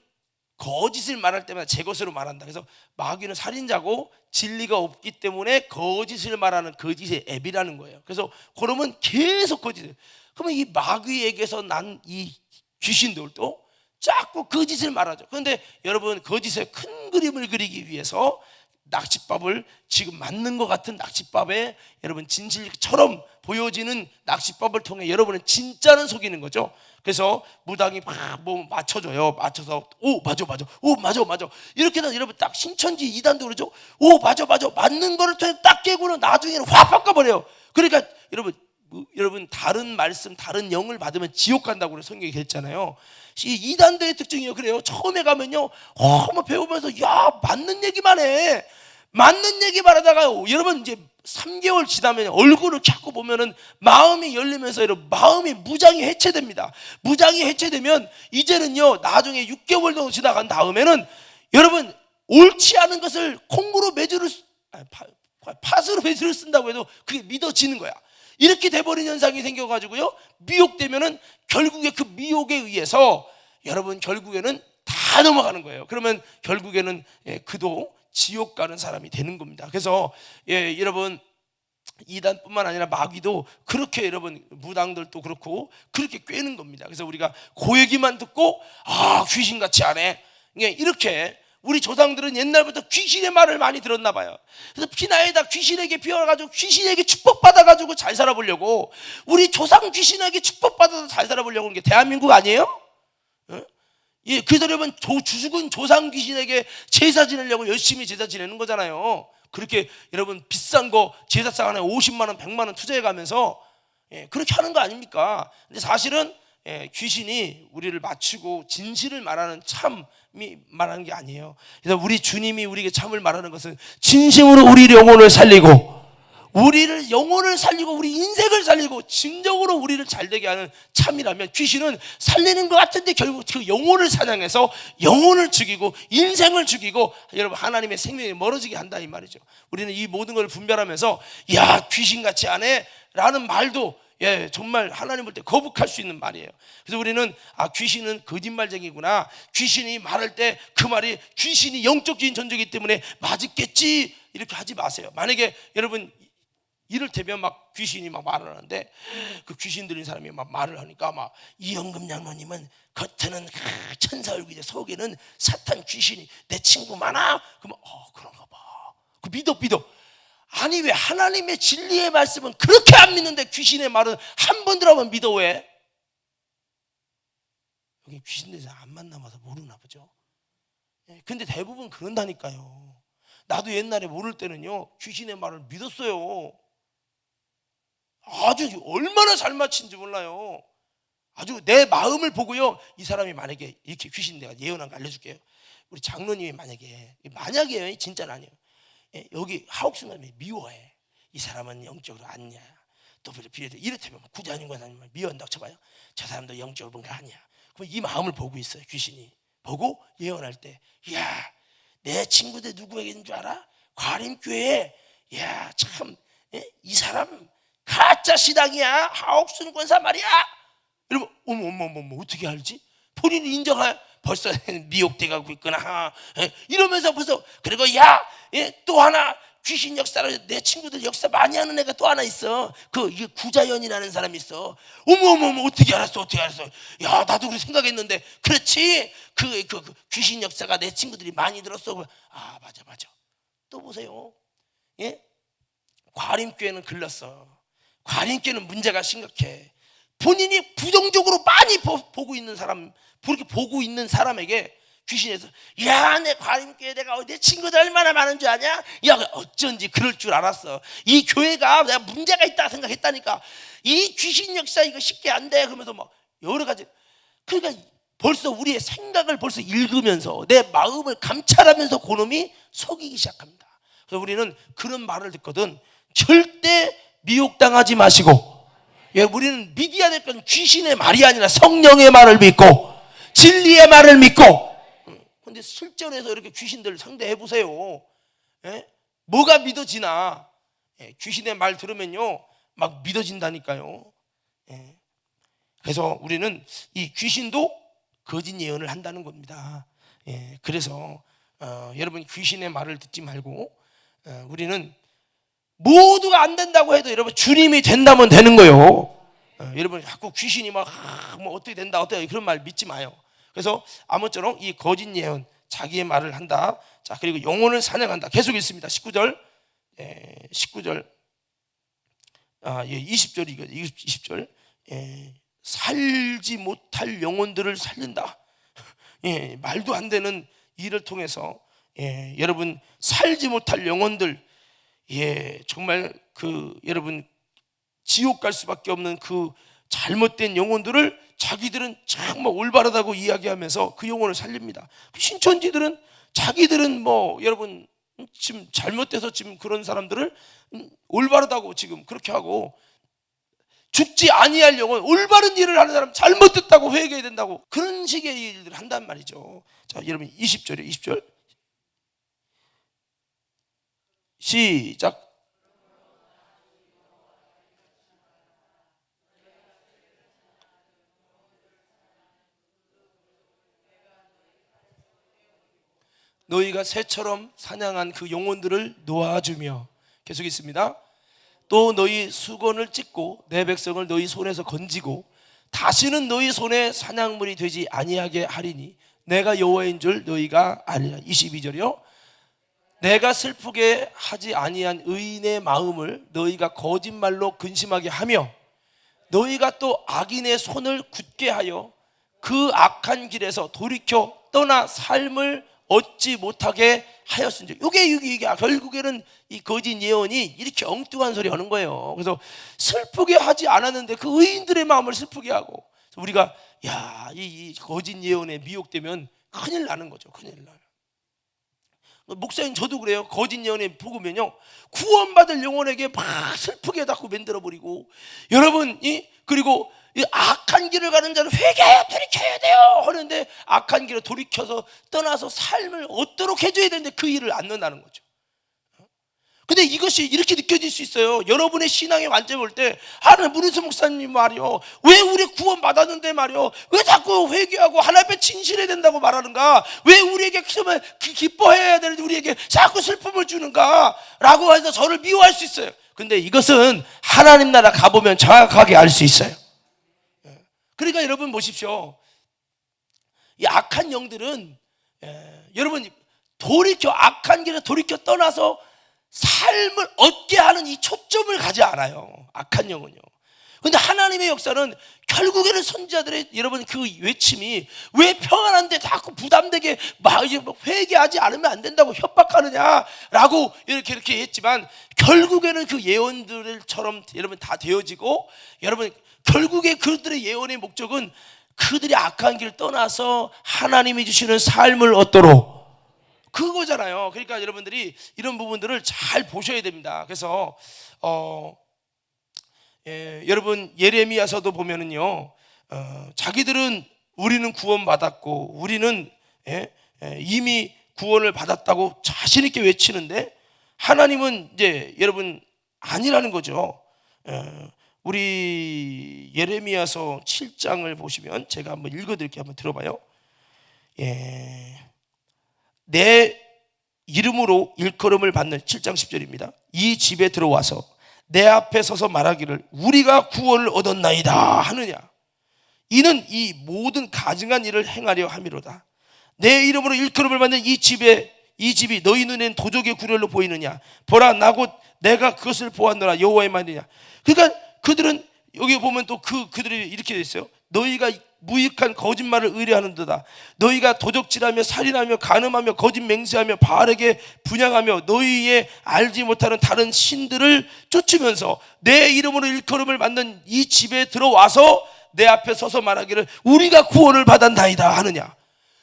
거짓을 말할 때마다 제 것으로 말한다. 그래서 마귀는 살인자고 진리가 없기 때문에 거짓을 말하는 거짓의 앱이라는 거예요. 그래서 그러면 계속 거짓을, 그러면 이 마귀에게서 난 이 귀신들도 자꾸 거짓을 말하죠. 그런데 여러분 거짓의 큰 그림을 그리기 위해서 낚싯밥을, 지금 맞는 것 같은 낚싯밥에 여러분 진실처럼 보여지는 낚싯밥을 통해 여러분은 진짜는 속이는 거죠. 그래서 무당이 막 뭐 맞춰줘요. 맞춰서 오 맞아 오 맞아 이렇게 해서 여러분 딱 신천지 이단도 그러죠. 오 맞아 맞는 거를 통해 딱 깨고는 나중에는 확 바꿔버려요. 그러니까 여러분 다른 말씀, 다른 영을 받으면 지옥 간다고 성경이 그랬잖아요. 이 이단들의 특징이요. 그래요. 처음에 가면요, 뭐 배우면서 야 맞는 얘기만 해. 맞는 얘기만 하다가 여러분 이제 3개월 지나면 얼굴을 자꾸 보면은 마음이 열리면서 여러분 마음이 무장이 해체됩니다. 무장이 해체되면 이제는요, 나중에 6개월 정도 지나간 다음에는 여러분 옳지 않은 것을 콩으로 팥으로 매주를 쓴다고 해도 그게 믿어지는 거야. 이렇게 돼버린 현상이 생겨가지고요, 미혹되면은 결국에 그 미혹에 의해서 여러분 결국에는 다 넘어가는 거예요. 그러면 결국에는 그도 지옥 가는 사람이 되는 겁니다. 그래서 여러분 이단뿐만 아니라 마귀도 그렇게, 여러분 무당들도 그렇고 그렇게 꿰는 겁니다. 그래서 우리가 그 얘기만 듣고 귀신같이 안 해, 이렇게. 우리 조상들은 옛날부터 귀신의 말을 많이 들었나 봐요. 그래서 피나에다 귀신에게 피워가지고 귀신에게 축복받아가지고 잘 살아보려고, 우리 조상 귀신에게 축복받아서 잘 살아보려고 하는 게 대한민국 아니에요? 그래서 여러분 죽은 조상 귀신에게 제사 지내려고 열심히 제사 지내는 거잖아요. 그렇게 여러분 비싼 거 제사상 하나에 50만 원 100만 원 투자해가면서 그렇게 하는 거 아닙니까? 근데 사실은 귀신이 우리를 맞추고 진실을 말하는 참이 말하는 게 아니에요. 그래서 우리 주님이 우리에게 참을 말하는 것은 진심으로 우리 영혼을 살리고, 우리 인생을 살리고 진정으로 우리를 잘되게 하는 참이라면, 귀신은 살리는 것 같은데 결국 그 영혼을 사냥해서 영혼을 죽이고 인생을 죽이고 여러분 하나님의 생명이 멀어지게 한다, 이 말이죠. 우리는 이 모든 걸 분별하면서 야 귀신같이 안 해 라는 말도 정말 하나님 볼 때 거북할 수 있는 말이에요. 그래서 우리는 귀신은 거짓말쟁이구나, 귀신이 말할 때 그 말이 귀신이 영적인 존재이기 때문에 맞았겠지, 이렇게 하지 마세요. 만약에 여러분 이를테면 막 귀신이 막 말을 하는데 그 귀신 들린 사람이 막 말을 하니까 막 이영금 장로님은 겉에는 천사 얼굴인데 속에는 사탄 귀신이 내 친구 많아. 그러면 그런가 봐. 그 믿어. 아니 왜 하나님의 진리의 말씀은 그렇게 안 믿는데 귀신의 말은 한 번 들어보면 믿어 왜? 여기 귀신 들린 사람 안 만나봐서 모르나 보죠. 근데 대부분 그런다니까요. 나도 옛날에 모를 때는요 귀신의 말을 믿었어요. 아주 얼마나 잘 맞힌지 몰라요. 아주 내 마음을 보고요 이 사람이 만약에 이렇게 귀신 내가 예언한 거 알려줄게요. 우리 장로님이 만약에 진짜는 아니에요. 여기 하옥승님이 미워해. 이 사람은 영적으로 아니냐. 또 비례돼 이를테면 구자님 권사님을 미워한다고 쳐봐요. 저 사람도 영적으로 본 거 아니야. 그럼 이 마음을 보고 있어요. 귀신이 보고 예언할 때, 야, 내 친구들 누구에게 있는 줄 알아? 과림교회에, 야, 참, 이 사람 가짜 신앙이야. 하옥순 권사 말이야. 이러면 어머 어떻게 알지? 본인이 인정할 벌써 미혹돼 가고 있구나. 이러면서 벌써 그리고 야, 또 하나 귀신 역사를 내 친구들 역사 많이 하는 애가 또 하나 있어. 이게 구자연이라는 사람이 있어. 어머 어떻게 알았어? 야, 나도 그렇게 생각했는데 그렇지. 그 귀신 역사가 내 친구들이 많이 들었어. 아, 맞아. 또 보세요. 과림교회는 글렀어. 과림교회는 문제가 심각해. 본인이 부정적으로 많이 보고 있는 사람, 그렇게 보고 있는 사람에게 귀신에서, 야, 내 과림교회 내가 내 친구들 얼마나 많은 줄 아냐? 야, 어쩐지 그럴 줄 알았어. 이 교회가 내가 문제가 있다 생각했다니까. 이 귀신 역사 이거 쉽게 안 돼. 그러면서 막 여러 가지. 그러니까 벌써 우리의 생각을 벌써 읽으면서 내 마음을 감찰하면서 그놈이 속이기 시작합니다. 그래서 우리는 그런 말을 듣거든. 절대 미혹당하지 마시고, 우리는 믿어야 될 건 귀신의 말이 아니라 성령의 말을 믿고 진리의 말을 믿고. 근데 실전에서 이렇게 귀신들 상대해 보세요. 뭐가 믿어지나? 귀신의 말 들으면요 막 믿어진다니까요. 그래서 우리는 이 귀신도 거짓 예언을 한다는 겁니다. 그래서 여러분 귀신의 말을 듣지 말고 우리는 모두가 안 된다고 해도 여러분 주님이 된다면 되는 거예요. 여러분 자꾸 귀신이 막 뭐 어떻게 된다 그런 말 믿지 마요. 그래서 아무쪼록 이 거짓 예언, 자기의 말을 한다. 자, 그리고 영혼을 사냥한다. 계속 있습니다. 19절, 20절, 20절. 살지 못할 영혼들을 살린다. 말도 안 되는 일을 통해서 여러분 살지 못할 영혼들, 정말 여러분 지옥 갈 수밖에 없는 그 잘못된 영혼들을 자기들은 정말 올바르다고 이야기하면서 그 영혼을 살립니다. 신천지들은 자기들은 여러분 지금 잘못돼서 지금 그런 사람들을 올바르다고 지금 그렇게 하고, 죽지 아니할 영혼, 올바른 일을 하는 사람 잘못됐다고 회개해야 된다고 그런 식의 일들을 한단 말이죠. 자, 여러분 20절 시작. 너희가 새처럼 사냥한 그 영혼들을 놓아주며, 계속 있습니다. 또 너희 수건을 찢고 내 백성을 너희 손에서 건지고 다시는 너희 손에 사냥물이 되지 아니하게 하리니 내가 여호와인 줄 너희가 알리라. 22절이요. 내가 슬프게 하지 아니한 의인의 마음을 너희가 거짓말로 근심하게 하며 너희가 또 악인의 손을 굳게 하여 그 악한 길에서 돌이켜 떠나 삶을 얻지 못하게 하였은지. 이게 결국에는 이 거짓 예언이 이렇게 엉뚱한 소리 하는 거예요. 그래서 슬프게 하지 않았는데 그 의인들의 마음을 슬프게 하고, 그래서 우리가 이 거짓 예언에 미혹되면 큰일 나는 거죠. 큰일 나요. 목사님 저도 그래요. 거짓 예언에 보면요 구원받을 영혼에게 막 슬프게 자꾸 만들어버리고, 여러분 그리고 이 악한 길을 가는 자는 회개하여 돌이켜야 돼요 하는데 악한 길을 돌이켜서 떠나서 삶을 얻도록 해줘야 되는데 그 일을 안 넣는다는 거죠. 근데 이것이 이렇게 느껴질 수 있어요. 여러분의 신앙의 관점을 볼 때, 문희수 목사님 말이요, 왜 우리 구원 받았는데 말이요, 왜 자꾸 회개하고 하나님 앞에 진실해야 된다고 말하는가? 왜 우리에게 기뻐해야 되는데 우리에게 자꾸 슬픔을 주는가? 라고 해서 저를 미워할 수 있어요. 근데 이것은 하나님 나라 가보면 정확하게 알 수 있어요. 그러니까 여러분 보십시오. 이 악한 영들은 여러분 악한 길에 돌이켜 떠나서 삶을 얻게 하는 이 초점을 가지 않아요. 악한 영은요. 근데 하나님의 역사는 결국에는 선지자들의 여러분 그 외침이 왜 평안한데 자꾸 부담되게 막 이제 회개하지 않으면 안 된다고 협박하느냐라고 이렇게 했지만 결국에는 그 예언들처럼 여러분 다 되어지고 여러분 결국에 그들의 예언의 목적은 그들이 악한 길을 떠나서 하나님이 주시는 삶을 얻도록 그거잖아요. 그러니까 여러분들이 이런 부분들을 잘 보셔야 됩니다. 그래서 여러분 예레미야서도 보면은요, 자기들은 우리는 구원받았고 우리는 이미 구원을 받았다고 자신 있게 외치는데 하나님은 이제 여러분 아니라는 거죠. 우리 예레미야서 7장을 보시면 제가 한번 읽어드릴게요. 한번 들어봐요. 내 이름으로 일컬음을 받는 7장 10절입니다. 이 집에 들어와서 내 앞에 서서 말하기를 우리가 구원을 얻었나이다 하느냐. 이는 이 모든 가증한 일을 행하려 함이로다. 내 이름으로 일컬음을 받는 이 집이 너희 눈엔 도적의 구렬로 보이느냐. 보라 나 곧 내가 그것을 보았노라 여호와의 말이냐. 그러니까 그들은 여기 보면 또 그들이 이렇게 돼 있어요. 너희가 무익한 거짓말을 의뢰하는도다. 너희가 도적질하며 살인하며 간음하며 거짓 맹세하며 바알에게 분향하며 너희의 알지 못하는 다른 신들을 쫓으면서 내 이름으로 일컬음을 받는 이 집에 들어와서 내 앞에 서서 말하기를 우리가 구원을 받았나이다 하느냐.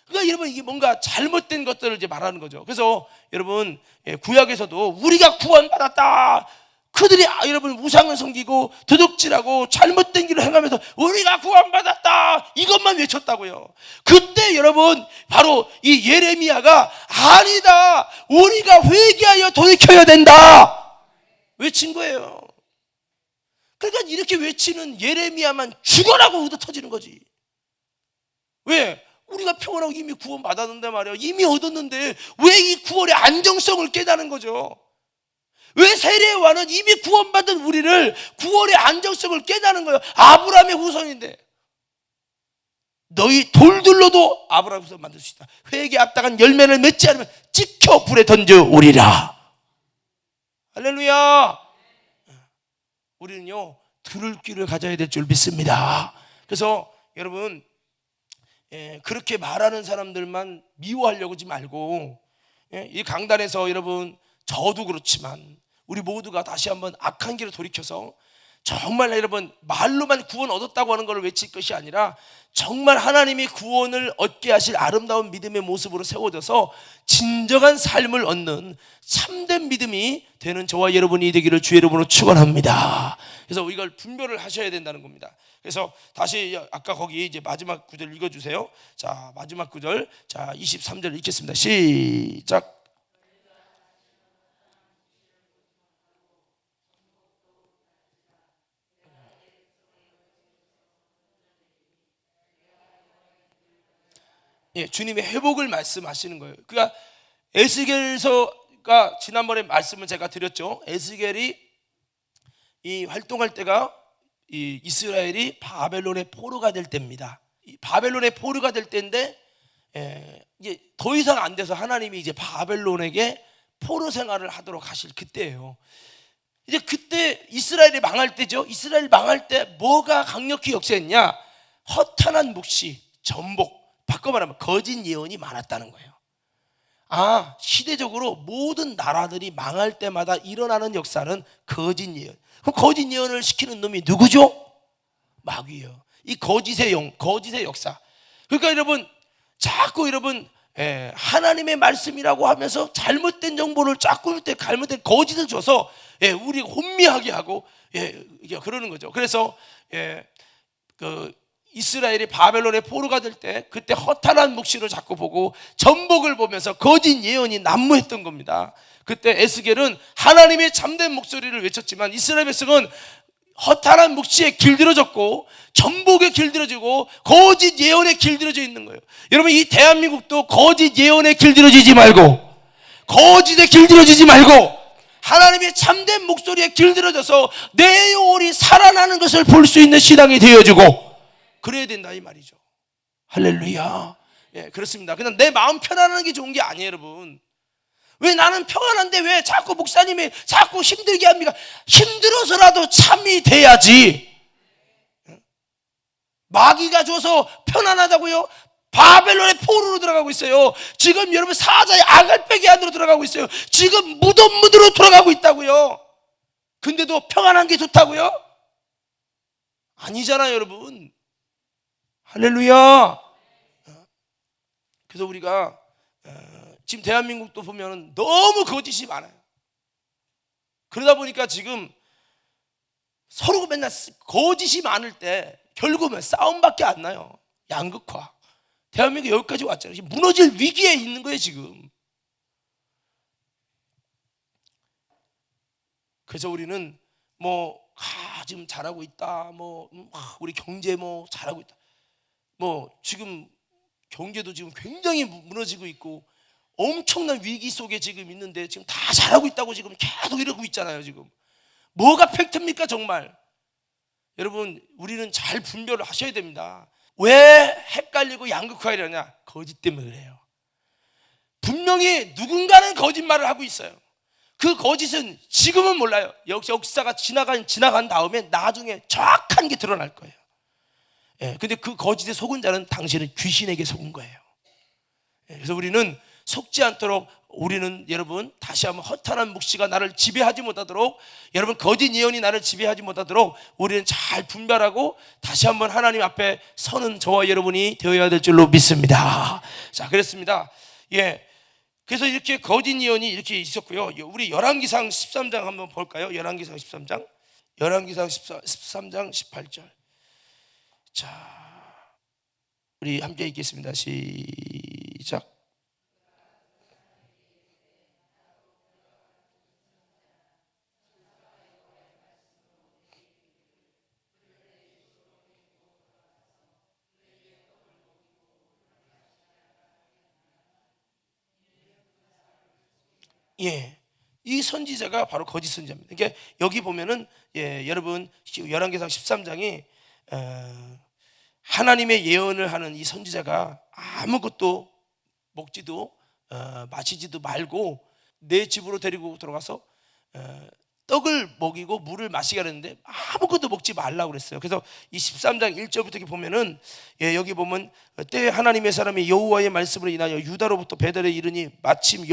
그러니까 여러분 이게 뭔가 잘못된 것들을 이제 말하는 거죠. 그래서 여러분 구약에서도 우리가 구원받았다. 그들이 여러분 우상을 섬기고 도둑질하고 잘못된 길을 행하면서 우리가 구원받았다 이것만 외쳤다고요. 그때 여러분 바로 이 예레미야가 아니다 우리가 회개하여 돌이켜야 된다 외친 거예요. 그러니까 이렇게 외치는 예레미야만 죽어라고 얻어 터지는 거지. 왜? 우리가 평안하고 이미 구원받았는데 말이야. 이미 얻었는데 왜 이 구원의 안정성을 깨닫는 거죠. 왜 세례요한은 이미 구원받은 우리를 구원의 안정성을 깨닫는 거예요. 아브라함의 후손인데 너희 돌들로도 아브라함의 후손 만들 수 있다. 회개에 합당한 열매를 맺지 않으면 찍혀 불에 던져오리라. 할렐루야. 우리는요 들을 귀를 가져야 될 줄 믿습니다. 그래서 여러분 그렇게 말하는 사람들만 미워하려고 하지 말고 이 강단에서 여러분 저도 그렇지만 우리 모두가 다시 한번 악한 길을 돌이켜서 정말 여러분 말로만 구원 얻었다고 하는 걸 외칠 것이 아니라 정말 하나님이 구원을 얻게 하실 아름다운 믿음의 모습으로 세워져서 진정한 삶을 얻는 참된 믿음이 되는 저와 여러분이 되기를 주의 이름으로 축원합니다. 그래서 이걸 분별을 하셔야 된다는 겁니다. 그래서 다시 아까 거기 이제 마지막 구절 읽어주세요. 자 마지막 구절 자 23절 읽겠습니다. 시작. 주님의 회복을 말씀하시는 거예요. 그러니까 에스겔서가 지난번에 말씀을 제가 드렸죠. 에스겔이 이 활동할 때가 이 이스라엘이 바벨론의 포로가 될 때입니다. 바벨론의 포로가 될 때인데 이제 더 이상 안 돼서 하나님이 이제 바벨론에게 포로 생활을 하도록 하실 그때예요. 이제 그때 이스라엘이 망할 때죠. 이스라엘 망할 때 뭐가 강력히 역사했냐? 허탄한 묵시, 전복, 바꿔 말하면 거짓 예언이 많았다는 거예요. 시대적으로 모든 나라들이 망할 때마다 일어나는 역사는 거짓 예언. 그럼 거짓 예언을 시키는 놈이 누구죠? 마귀예요. 이 거짓의 영, 거짓의 역사. 그러니까 여러분 자꾸 여러분 하나님의 말씀이라고 하면서 잘못된 정보를 자꾸 때 잘못된 거짓을 줘서 우리가 혼미하게 하고 그러는 거죠. 그래서 이스라엘이 바벨론의 포로가 될 때 그때 허탄한 묵시를 자꾸 보고 전복을 보면서 거짓 예언이 난무했던 겁니다. 그때 에스겔은 하나님의 참된 목소리를 외쳤지만 이스라엘 백성은 허탄한 묵시에 길들여졌고 전복에 길들여지고 거짓 예언에 길들여져 있는 거예요. 여러분 이 대한민국도 거짓 예언에 길들여지지 말고 거짓에 길들여지지 말고 하나님의 참된 목소리에 길들여져서 내 영혼이 살아나는 것을 볼 수 있는 신앙이 되어지고 그래야 된다 이 말이죠. 할렐루야. 예, 그렇습니다. 그냥 내 마음 편안하는 게 좋은 게 아니에요, 여러분. 왜 나는 평안한데 왜 자꾸 목사님이 자꾸 힘들게 합니까? 힘들어서라도 참이 돼야지. 마귀가 줘서 편안하다고요? 바벨론의 포로로 들어가고 있어요. 지금 여러분 사자의 아갈배기 안으로 들어가고 있어요. 지금 무덤문으로 들어가고 있다고요. 근데도 평안한 게 좋다고요? 아니잖아요, 여러분. 할렐루야. 그래서 우리가 지금 대한민국도 보면 너무 거짓이 많아요. 그러다 보니까 지금 서로 맨날 거짓이 많을 때 결국은 싸움밖에 안 나요. 양극화. 대한민국이 여기까지 왔잖아요. 지금 무너질 위기에 있는 거예요, 지금. 그래서 우리는 지금 잘하고 있다. 우리 경제 잘하고 있다. 지금 경제도 지금 굉장히 무너지고 있고 엄청난 위기 속에 지금 있는데 지금 다 잘하고 있다고 지금 계속 이러고 있잖아요. 지금 뭐가 팩트입니까 정말? 여러분 우리는 잘 분별을 하셔야 됩니다. 왜 헷갈리고 양극화이려냐? 거짓 때문에 그래요. 분명히 누군가는 거짓말을 하고 있어요. 그 거짓은 지금은 몰라요. 역사가 지나간 다음에 나중에 정확한 게 드러날 거예요. 예, 근데 그 거짓에 속은 자는 당신은 귀신에게 속은 거예요. 예, 그래서 우리는 속지 않도록 우리는 여러분 다시 한번 허탄한 묵시가 나를 지배하지 못하도록, 여러분 거짓 예언이 나를 지배하지 못하도록 우리는 잘 분별하고 다시 한번 하나님 앞에 서는 저와 여러분이 되어야 될 줄로 믿습니다. 자, 그렇습니다. 예, 그래서 이렇게 거짓 예언이 이렇게 있었고요. 우리 열왕기상 13장 한번 볼까요? 열왕기상 13장 18절. 자, 우리 함께 읽겠습니다. 시작. 예, 이 선지자가 바로 거짓 선지자입니다. 그러니까 여기 보면은 여러분 열왕기상 13장이 하나님의 예언을 하는 이 선지자가 아무것도 먹지도 마시지도 말고 내 집으로 데리고 들어가서 떡을 먹이고 물을 마시게 하는데 아무것도 먹지 말라고 그랬어요. 그래서 이 13장 1절부터 이렇게 보면은 여기 보면 때 하나님의 사람이 여호와의 말씀으로 인하여 유다로부터 베델에 이르니 마침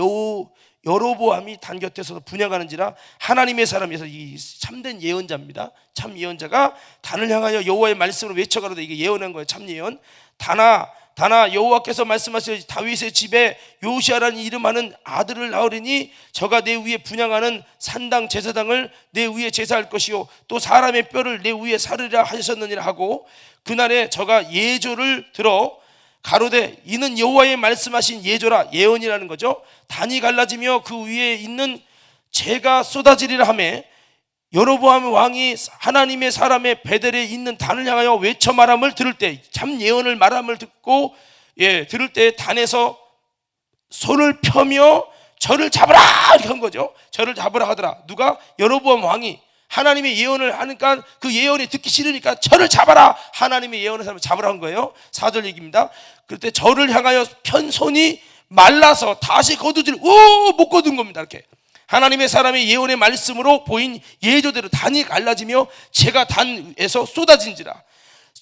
여로보암이 단 곁에서 분양하는지라 하나님의 사람에서 이 참된 예언자입니다. 참 예언자가 단을 향하여 여호와의 말씀으로 외쳐가로되, 이게 예언한 거예요. 참 예언. 다나 여호와께서 말씀하시되 다윗의 집에 요시아라는 이름하는 아들을 낳으리니 저가 내 위에 분양하는 산당 제사장을 내 위에 제사할 것이요 또 사람의 뼈를 내 위에 사르리라 하셨느니라 하고, 그날에 저가 예조를 들어 가로되 이는 여호와의 말씀하신 예조라. 예언이라는 거죠. 단이 갈라지며 그 위에 있는 재가 쏟아지리라 하매, 여로보암 왕이 하나님의 사람의 베델에 있는 단을 향하여 외쳐 말함을 들을 때, 참 예언을 말함을 듣고 들을 때 단에서 손을 펴며 저를 잡으라 이렇게 한 거죠. 저를 잡으라 하더라. 누가? 여로보암 왕이. 하나님의 예언을 하니까 그 예언이 듣기 싫으니까 저를 잡아라. 하나님의 예언을 사람을 잡으라 한 거예요. 4절 얘기입니다. 그럴 때 저를 향하여 편 손이 말라서 다시 거두질 못 거둔 겁니다. 이렇게 하나님의 사람의 예언의 말씀으로 보인 예조대로 단이 갈라지며 재가 단에서 쏟아진지라.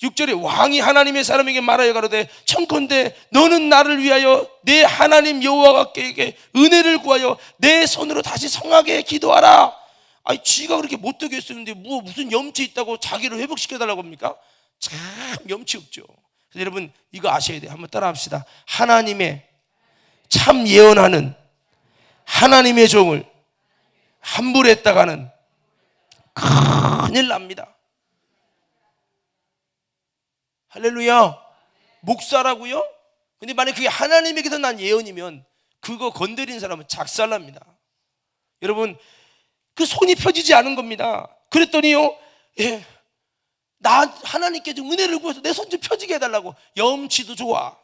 6절에 왕이 하나님의 사람에게 말하여 가로되 청컨대 너는 나를 위하여 내 하나님 여호와께 은혜를 구하여 내 손으로 다시 성하게 기도하라. 아니 쥐가 그렇게 못되게 했었는데 무슨 염치 있다고 자기를 회복시켜달라고 합니까? 참 염치 없죠. 그래서 여러분 이거 아셔야 돼요. 한번 따라합시다. 하나님의 참 예언하는 하나님의 종을 함부로 했다가는 큰일 납니다. 할렐루야. 목사라고요? 근데 만약 그게 하나님에게서 난 예언이면 그거 건드린 사람은 작살납니다. 여러분 그 손이 펴지지 않은 겁니다. 그랬더니요, 나 하나님께 좀 은혜를 구해서 내 손 좀 펴지게 해달라고. 염치도 좋아.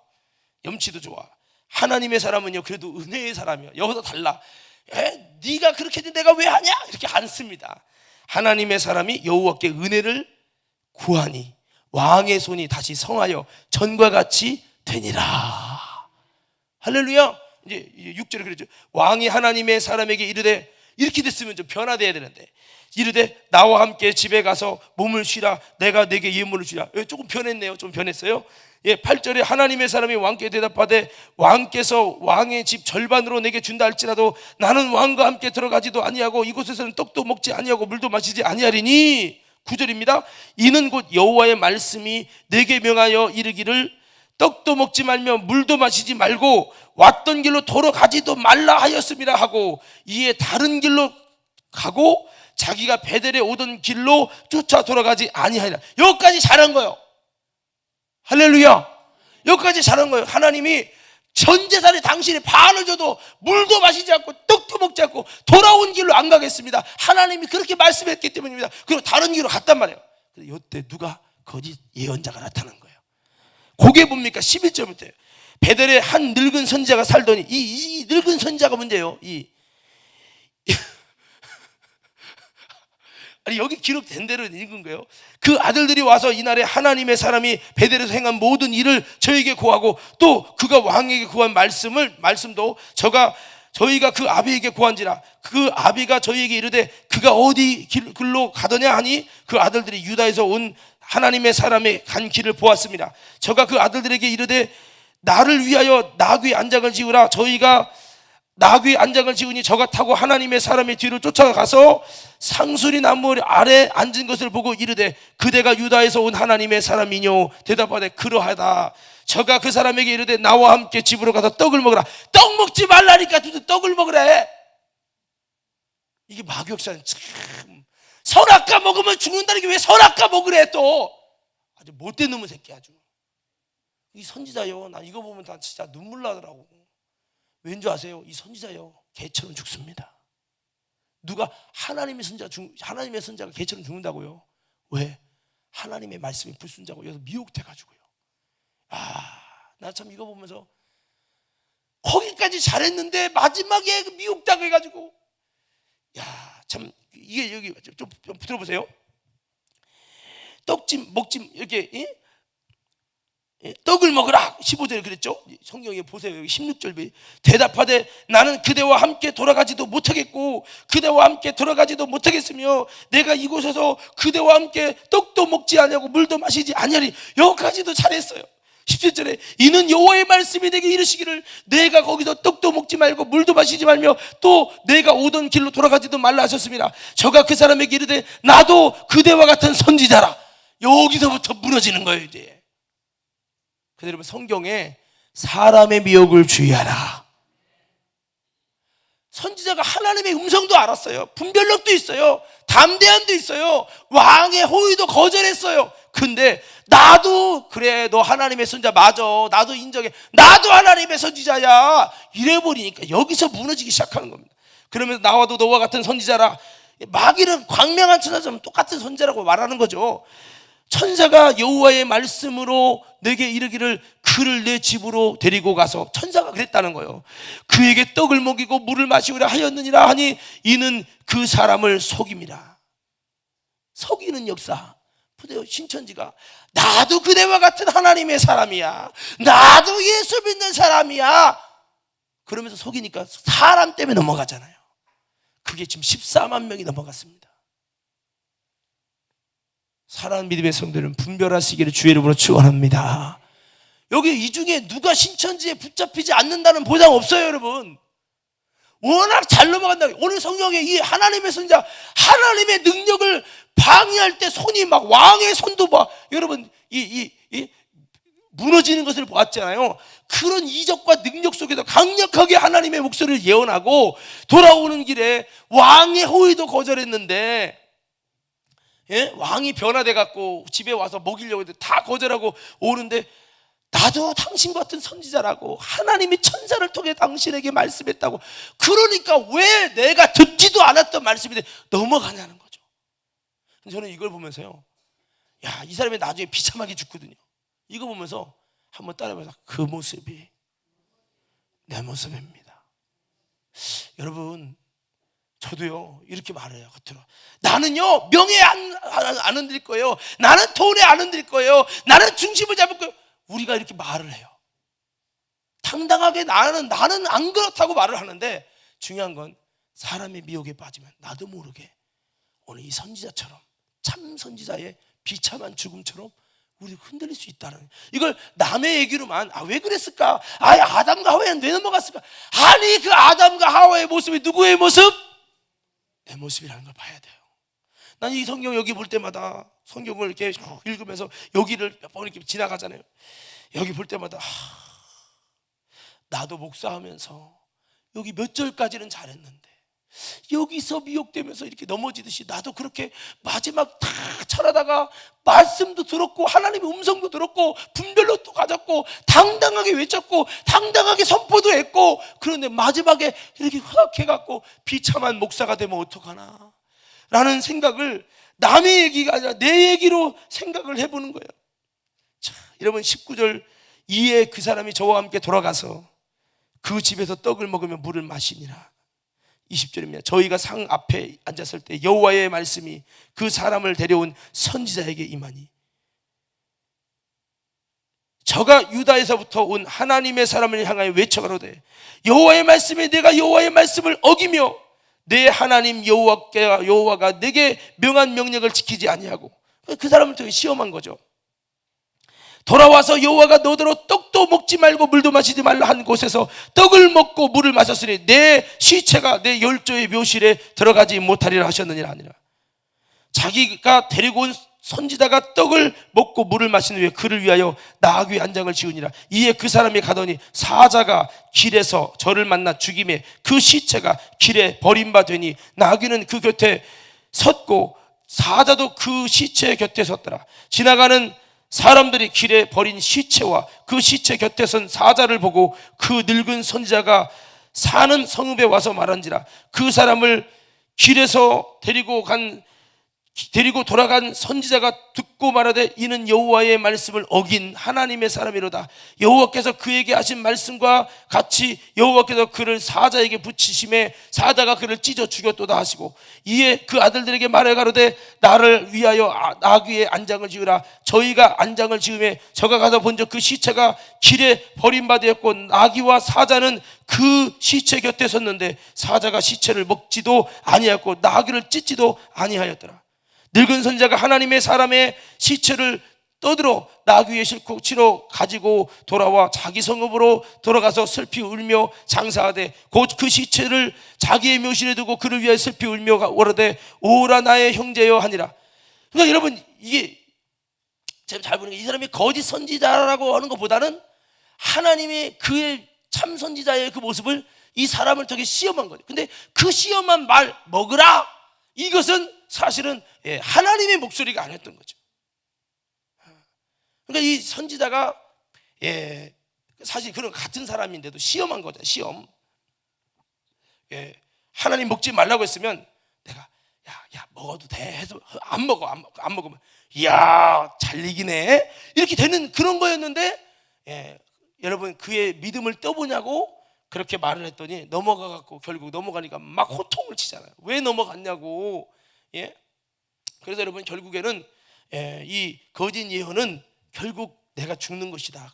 염치도 좋아. 하나님의 사람은요 그래도 은혜의 사람이야. 여기서 달라. 네가 그렇게 했는데 내가 왜 하냐? 이렇게 안 씁니다. 하나님의 사람이 여호와께 은혜를 구하니 왕의 손이 다시 성하여 전과 같이 되니라. 할렐루야. 이제 6절에 그러죠. 왕이 하나님의 사람에게 이르되, 이렇게 됐으면 좀 변화돼야 되는데, 이르되 나와 함께 집에 가서 몸을 쉬라. 내가 내게 예물을 주라. 조금 변했네요. 좀 변했어요. 8절에 하나님의 사람이 왕께 대답하되, 왕께서 왕의 집 절반으로 내게 준다 할지라도 나는 왕과 함께 들어가지도 아니하고 이곳에서는 떡도 먹지 아니하고 물도 마시지 아니하리니. 9절입니다. 이는 곧 여호와의 말씀이 내게 명하여 이르기를 떡도 먹지 말며 물도 마시지 말고 왔던 길로 돌아가지도 말라 하였음이라 하고, 이에 다른 길로 가고 자기가 베델에 오던 길로 쫓아 돌아가지 아니하리라. 여기까지 잘한 거예요. 할렐루야. 여기까지 잘한 거예요. 하나님이 전 재산에 당신이 반을 줘도 물도 마시지 않고 떡도 먹지 않고 돌아온 길로 안 가겠습니다. 하나님이 그렇게 말씀했기 때문입니다. 그리고 다른 길로 갔단 말이에요. 그런데 이때 누가 거짓 예언자가 나타난 거예요. 그게 뭡니까? 11절부터예요. 베델에 한 늙은 선지자가 살더니, 이 늙은 선지자가 문제예요. 아니, 여기 기록된 대로 읽은 거예요. 그 아들들이 와서 이날에 하나님의 사람이 베델에서 행한 모든 일을 저에게 고하고, 또 그가 왕에게 구한 말씀도 저희가 그 아비에게 구한지라. 그 아비가 저희에게 이르되 그가 어디 길로 가더냐 하니, 그 아들들이 유다에서 온 하나님의 사람의 간 길을 보았습니다. 저가 그 아들들에게 이르되 나를 위하여 나귀 안장을 지으라. 저희가 나귀 안장을 지으니 저가 타고 하나님의 사람의 뒤로 쫓아가서 상수리 나무 아래 앉은 것을 보고 이르되 그대가 유다에서 온 하나님의 사람이뇨. 대답하되 그러하다. 저가 그 사람에게 이르되 나와 함께 집으로 가서 떡을 먹으라. 떡 먹지 말라니까 떡을 먹으래. 이게 마귀역사는 참, 선악과 먹으면 죽는다는 게 왜 선악과 먹으래. 또 아주 못된 놈의 새끼. 아주 이 선지자요, 나 이거 보면 다 진짜 눈물 나더라고. 왠지 아세요? 이 선지자요, 개처럼 죽습니다. 누가 하나님의 선자가 개처럼 죽는다고요? 왜? 하나님의 말씀이 불순자고 여기서 미혹돼가지고요. 나 참 이거 보면서 거기까지 잘했는데 마지막에 미혹당해가지고, 참 이게 여기 좀 들어보세요. 떡찜 먹찜 이렇게 떡을 먹으라 15절에 그랬죠. 성경에 보세요. 여기 16절 대답하되 나는 그대와 함께 돌아가지도 못하겠고 그대와 함께 돌아가지도 못하겠으며 내가 이곳에서 그대와 함께 떡도 먹지 아니하고 물도 마시지 아니하리. 여기까지도 잘했어요. 17절에 이는 여호와의 말씀이 내게 이르시기를 내가 거기서 떡도 먹지 말고 물도 마시지 말며 또 내가 오던 길로 돌아가지도 말라 하셨습니다. 저가 그 사람에게 이르되 나도 그대와 같은 선지자라. 여기서부터 무너지는 거예요. 이제 근데 여러분, 성경에 사람의 미혹을 주의하라. 선지자가 하나님의 음성도 알았어요. 분별력도 있어요. 담대함도 있어요. 왕의 호의도 거절했어요. 근데 나도 그래, 너 하나님의 선지자 맞아, 나도 인정해, 나도 하나님의 선지자야, 이래버리니까 여기서 무너지기 시작하는 겁니다. 그러면서 나와도 너와 같은 선지자라. 마귀는 광명한 천사처럼 똑같은 선지자라고 말하는 거죠. 천사가 여호와의 말씀으로 내게 이르기를 그를 내 집으로 데리고 가서, 천사가 그랬다는 거예요. 그에게 떡을 먹이고 물을 마시우라 하였느니라 하니 이는 그 사람을 속임이라. 속이는 역사. 신천지가 나도 그대와 같은 하나님의 사람이야, 나도 예수 믿는 사람이야 그러면서 속이니까 사람 때문에 넘어가잖아요. 그게 지금 14만 명이 넘어갔습니다. 사랑하는 믿음의 성도들은 분별하시기를 주의 이름으로 축원합니다. 여기 이 중에 누가 신천지에 붙잡히지 않는다는 보장 없어요. 여러분, 워낙 잘 넘어간다. 오늘 성경에 이 하나님의 선지자, 하나님의 능력을 방해할 때 손이 막 왕의 손도 막 여러분 무너지는 것을 보았잖아요. 그런 이적과 능력 속에서 강력하게 하나님의 목소리를 예언하고 돌아오는 길에 왕의 호의도 거절했는데, 왕이 변화돼 갖고 집에 와서 먹이려고 했는데 다 거절하고 오는데, 나도 당신 같은 선지자라고 하나님이 천사를 통해 당신에게 말씀했다고, 그러니까 왜 내가 듣지도 않았던 말씀인데 넘어가냐는 거죠. 저는 이걸 보면서요, 이 사람이 나중에 비참하게 죽거든요. 이거 보면서 한번 따라해봐서 그 모습이 내 모습입니다. 여러분, 저도요 이렇게 말해요. 겉으로 나는요 명예에 안 흔들 거예요. 나는 돈에 안 흔들 거예요. 나는 중심을 잡을 거예요. 우리가 이렇게 말을 해요. 당당하게 나는 안 그렇다고 말을 하는데, 중요한 건 사람의 미혹에 빠지면 나도 모르게 오늘 이 선지자처럼, 참 선지자의 비참한 죽음처럼 우리가 흔들릴 수 있다는, 이걸 남의 얘기로만 왜 그랬을까? 아담과 하와는 왜 넘어갔을까? 아니, 그 아담과 하와의 모습이 누구의 모습? 내 모습이라는 걸 봐야 돼요. 난 이 성경 여기 볼 때마다, 성경을 이렇게 읽으면서 여기를 몇 번 이렇게 지나가잖아요. 여기 볼 때마다 나도 목사하면서 여기 몇 절까지는 잘했는데 여기서 미혹되면서 이렇게 넘어지듯이 나도 그렇게 마지막 다 철하다가 말씀도 들었고 하나님의 음성도 들었고 분별로 또 가졌고 당당하게 외쳤고 당당하게 선포도 했고, 그런데 마지막에 이렇게 허락해갖고 비참한 목사가 되면 어떡하나 라는 생각을, 남의 얘기가 아니라 내 얘기로 생각을 해보는 거예요. 자, 여러분, 19절 이에 그 사람이 저와 함께 돌아가서 그 집에서 떡을 먹으며 물을 마시니라. 20절입니다. 저희가 상 앞에 앉았을 때 여호와의 말씀이 그 사람을 데려온 선지자에게 임하니 저가 유다에서부터 온 하나님의 사람을 향하여 외쳐가로되 여호와의 말씀에 내가 여호와의 말씀을 어기며 내 하나님 여호와가 내게 명한 명령을 지키지 아니하고, 그 사람을 통해 시험한 거죠. 돌아와서 여호와가 너더러 떡도 먹지 말고 물도 마시지 말라 한 곳에서 떡을 먹고 물을 마셨으니 내 시체가 내 열조의 묘실에 들어가지 못하리라 하셨느니라 하니라. 자기가 데리고 온 선지자가 떡을 먹고 물을 마신 후에 그를 위하여 나귀 안장을 지으니라. 이에 그 사람이 가더니 사자가 길에서 저를 만나 죽임에 그 시체가 길에 버림받으니 나귀는 그 곁에 섰고 사자도 그 시체 곁에 섰더라. 지나가는 사람들이 길에 버린 시체와 그 시체 곁에 선 사자를 보고 그 늙은 선지자가 사는 성읍에 와서 말한지라. 그 사람을 길에서 데리고 돌아간 선지자가 듣고 말하되 이는 여호와의 말씀을 어긴 하나님의 사람이로다. 여호와께서 그에게 하신 말씀과 같이 여호와께서 그를 사자에게 붙이심에 사자가 그를 찢어 죽였도다 하시고, 이에 그 아들들에게 말해 가로되 나를 위하여 나귀의 안장을 지으라. 저희가 안장을 지으매 저가 가서 본즉 그 시체가 길에 버림받았고 나귀와 사자는 그 시체 곁에 섰는데 사자가 시체를 먹지도 아니하였고 나귀를 찢지도 아니하였더라. 늙은 선지자가 하나님의 사람의 시체를 떠들어 나귀에 싣고 치러 가지고 돌아와 자기 성읍으로 돌아가서 슬피 울며 장사하되 곧 그 시체를 자기의 묘실에 두고 그를 위하여 슬피 울며 오라되 오라 나의 형제여 하니라. 그러니까 여러분, 이게 제가 잘 보는 게, 이 사람이 거짓 선지자라고 하는 것보다는 하나님이 그의 참 선지자의 그 모습을 이 사람을 통해 시험한 거죠. 근데 그 시험한 말 먹으라, 이것은 사실은 하나님의 목소리가 아니었던 거죠. 그러니까 이 선지자가 사실 그런 같은 사람인데도 시험한 거죠. 시험. 하나님 먹지 말라고 했으면 내가 야 먹어도 돼 해서 안 먹으면 이야 잘 이기네 이렇게 되는 그런 거였는데, 여러분 그의 믿음을 떠보냐고 그렇게 말을 했더니 넘어가갖고 결국 넘어가니까 막 호통을 치잖아요. 왜 넘어갔냐고. 그래서 여러분 결국에는 이 거짓 예언은 결국 내가 죽는 것이다.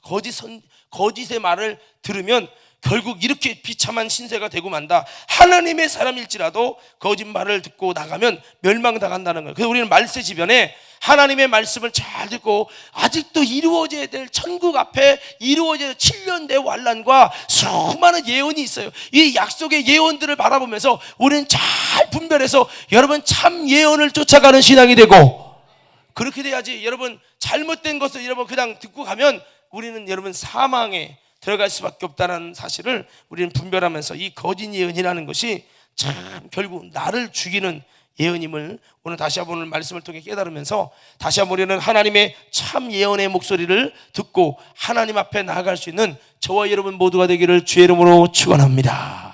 거짓의 말을 들으면 결국 이렇게 비참한 신세가 되고 만다. 하나님의 사람일지라도 거짓말을 듣고 나가면 멸망당한다는 거예요. 그래서 우리는 말세지변에 하나님의 말씀을 잘 듣고 아직도 이루어져야 될 천국 앞에 이루어져야 될 7년대 환란과 수많은 예언이 있어요. 이 약속의 예언들을 바라보면서 우리는 잘 분별해서 여러분 참 예언을 쫓아가는 신앙이 되고, 그렇게 돼야지. 여러분 잘못된 것을 여러분 그냥 듣고 가면 우리는 여러분 사망에 들어갈 수밖에 없다는 사실을 우리는 분별하면서 이 거짓 예언이라는 것이 참 결국 나를 죽이는 예언임을 오늘 다시 한번 오늘 말씀을 통해 깨달으면서 다시 한번 우리는 하나님의 참 예언의 목소리를 듣고 하나님 앞에 나아갈 수 있는 저와 여러분 모두가 되기를 주의 이름으로 축원합니다.